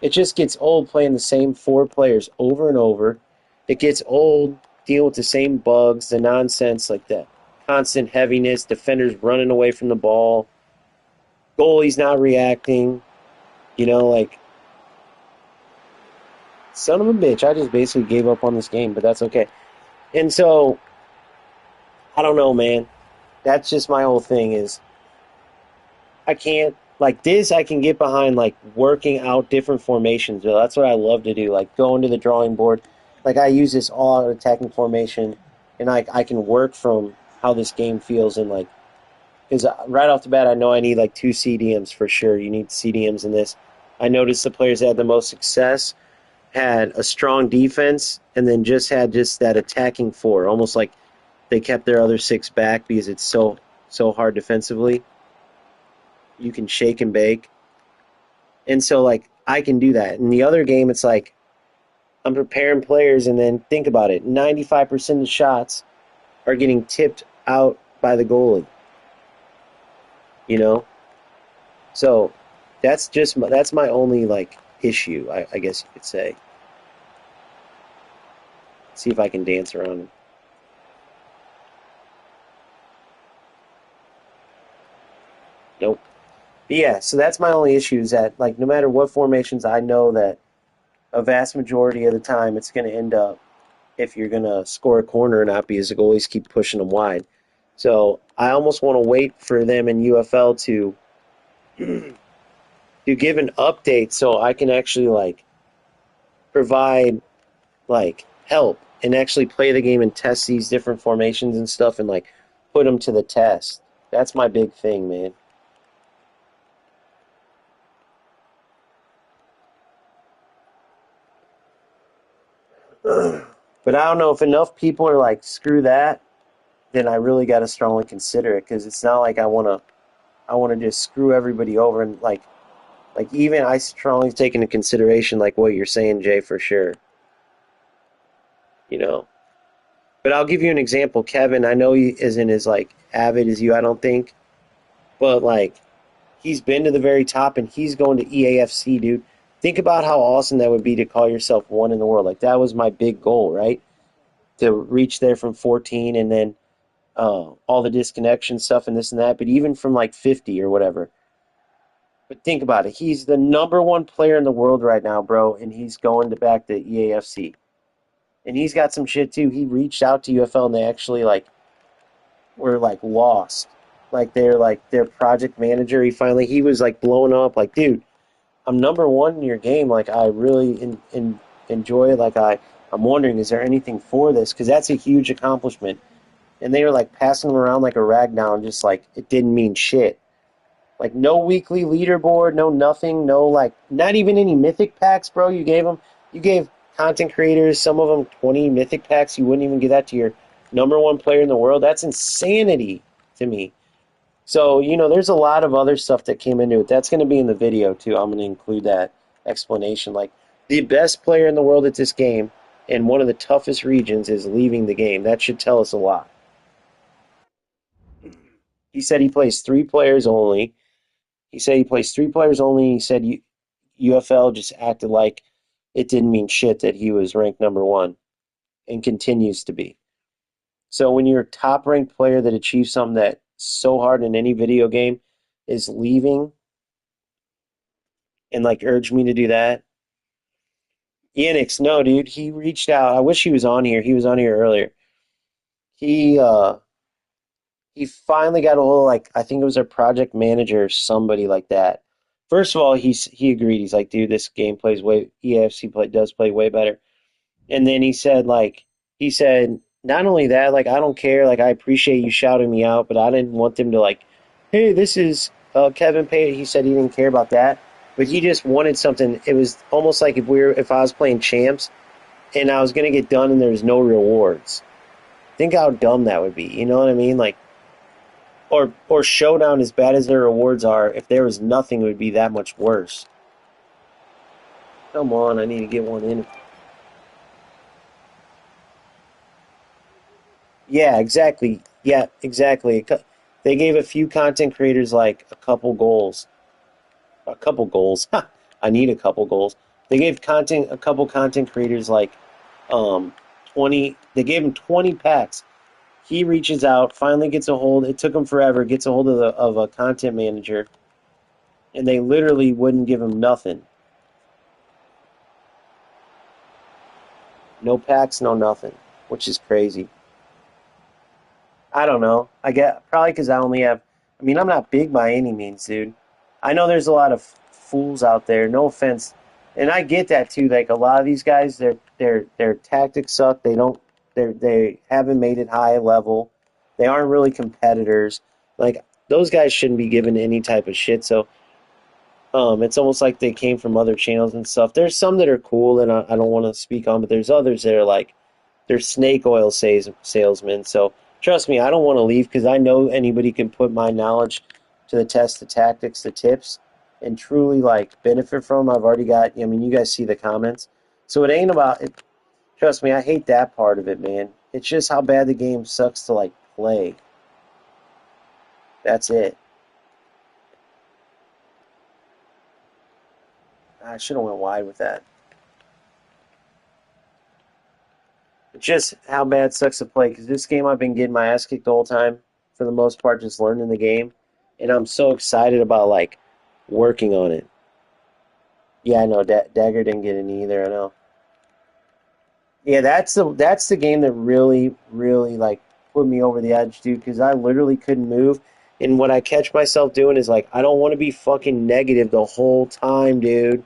it just gets old playing the same four players over and over. It gets old dealing with the same bugs, the nonsense, like that constant heaviness, defenders running away from the ball, goalie's not reacting, like son of a bitch. I just basically gave up on this game, but that's okay. And so I don't know, man. That's just my whole thing is I can't like this. I can get behind like working out different formations. That's what I love to do. Like going to the drawing board. Like I use this all-out attacking formation, and I can work from how this game feels and like because right off the bat I know I need like two CDMs for sure. You need CDMs in this. I noticed the players that had the most success had a strong defense and then just that attacking four, almost like they kept their other six back because it's so hard defensively. You can shake and bake. And so like I can do that. In the other game it's like I'm preparing players and then think about it. 95% of shots are getting tipped out by the goalie, you know? So that's my only like issue, I guess you could say. See if I can dance around it. Nope. But yeah, so that's my only issue is that like no matter what formations, I know that a vast majority of the time it's going to end up if you're going to score a corner or not because the goalies keep pushing them wide. So I almost want to wait for them in UFL to give an update so I can actually like provide like help and actually play the game and test these different formations and stuff and like put them to the test. That's my big thing, man. But I don't know if enough people are like, screw that, then I really got to strongly consider it because it's not like I want to just screw everybody over and like even I strongly take into consideration like what you're saying, Jay, for sure. You know, but I'll give you an example. Kevin, I know he isn't as like avid as you, I don't think, but like he's been to the very top and he's going to EAFC, dude. Think about how awesome that would be to call yourself one in the world. Like that was my big goal, right? To reach there from 14 and then all the disconnection stuff and this and that, but even from like 50 or whatever. But think about it. He's the number one player in the world right now, bro, and he's going to back to EAFC. And he's got some shit too. He reached out to UFL and they actually like were like lost. Like their project manager, he was like blowing up like, dude, I'm number one in your game. Like I really enjoy it. Like I'm wondering, is there anything for this? Because that's a huge accomplishment. And they were like passing him around like a rag doll and just like it didn't mean shit. Like no weekly leaderboard, no nothing, no like not even any mythic packs, bro. You gave content creators some of them 20 mythic packs. You wouldn't even give that to your number one player in the world. That's insanity to me. So there's a lot of other stuff that came into it. That's going to be in the video too. I'm going to include that explanation. Like the best player in the world at this game in one of the toughest regions is leaving the game. That should tell us a lot. He said he plays three players only. He said he plays three players only. He said UFL just acted like it didn't mean shit that he was ranked number one and continues to be. So when you're a top ranked player that achieves something that so hard in any video game is leaving and like urged me to do that. Enix, no, dude, he reached out. I wish he was on here. He was on here earlier. He he finally got a hold of like I think it was their project manager or somebody like that. First of all, he agreed. He's like, dude, this game plays way EAFC does play way better. And then he said not only that, like I don't care, like I appreciate you shouting me out, but I didn't want them to like, hey, this is Kevin Payne. He said he didn't care about that. but he just wanted something. It was almost like if I was playing champs and I was gonna get done and there was no rewards. Think how dumb that would be. You know what I mean? Like, or showdown, as bad as their rewards are, if there was nothing, it would be that much worse. Come on, I need to get one in. Yeah, exactly. Yeah, exactly. They gave a few content creators like a couple goals. A couple goals. I need a couple goals. They gave content a couple content creators like 20. They gave him 20 packs. He reaches out, finally gets a hold. It took him forever. Gets a hold of a content manager, and they literally wouldn't give him nothing. No packs, no nothing, which is crazy. I don't know. I get probably because I only have. I mean, I'm not big by any means, dude. I know there's a lot of fools out there. No offense, and I get that too. Like a lot of these guys, their tactics suck. They haven't made it high level. They aren't really competitors. Like those guys shouldn't be given any type of shit. So it's almost like they came from other channels and stuff. There's some that are cool, and I don't want to speak on, but there's others that are like they're snake oil salesmen. So trust me, I don't want to leave because I know anybody can put my knowledge to the test, the tactics, the tips, and truly like benefit from. I've already got. I mean, you guys see the comments, so it ain't about it. Trust me, I hate that part of it, man. It's just how bad the game sucks to like play. That's it. I should have went wide with that. It's just how bad it sucks to play because this game I've been getting my ass kicked the whole time for the most part, just learning the game, and I'm so excited about like working on it. Yeah, I know. Dagger didn't get any either. I know. Yeah, that's the game that really like put me over the edge, dude. Because I literally couldn't move, and what I catch myself doing is like I don't want to be fucking negative the whole time, dude,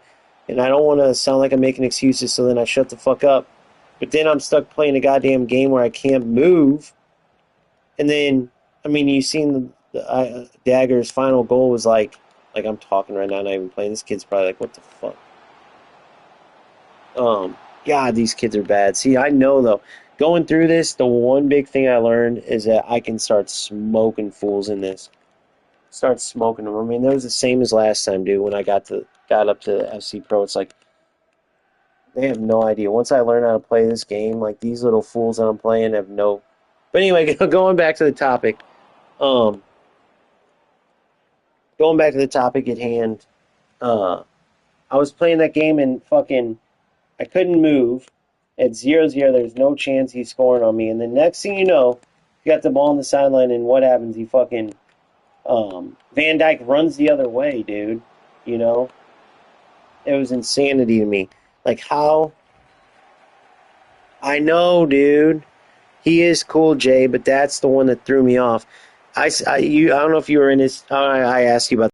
and I don't want to sound like I'm making excuses. So then I shut the fuck up. But then I'm stuck playing a goddamn game where I can't move, and then I mean you seen Dagger's final goal was like I'm talking right now, not even playing. This kid's probably like, what the fuck? Um, God, these kids are bad. See, I know though, going through this, the one big thing I learned is that I can start smoking fools in this. Start smoking them. I mean, that was the same as last time, dude. When I got up to FC Pro, it's like they have no idea. Once I learn how to play this game, like these little fools that I'm playing have no. But anyway, going back to the topic. Um, going back to the topic at hand. Uh, I was playing that game and fucking I couldn't move. At 0-0, there's no chance he's scoring on me. And the next thing you know, you got the ball on the sideline, and what happens? He fucking Van Dyke runs the other way, dude. You know, it was insanity to me. Like how I know, dude. He is cool, Jay, but that's the one that threw me off. I don't know if you were in his. I asked you about.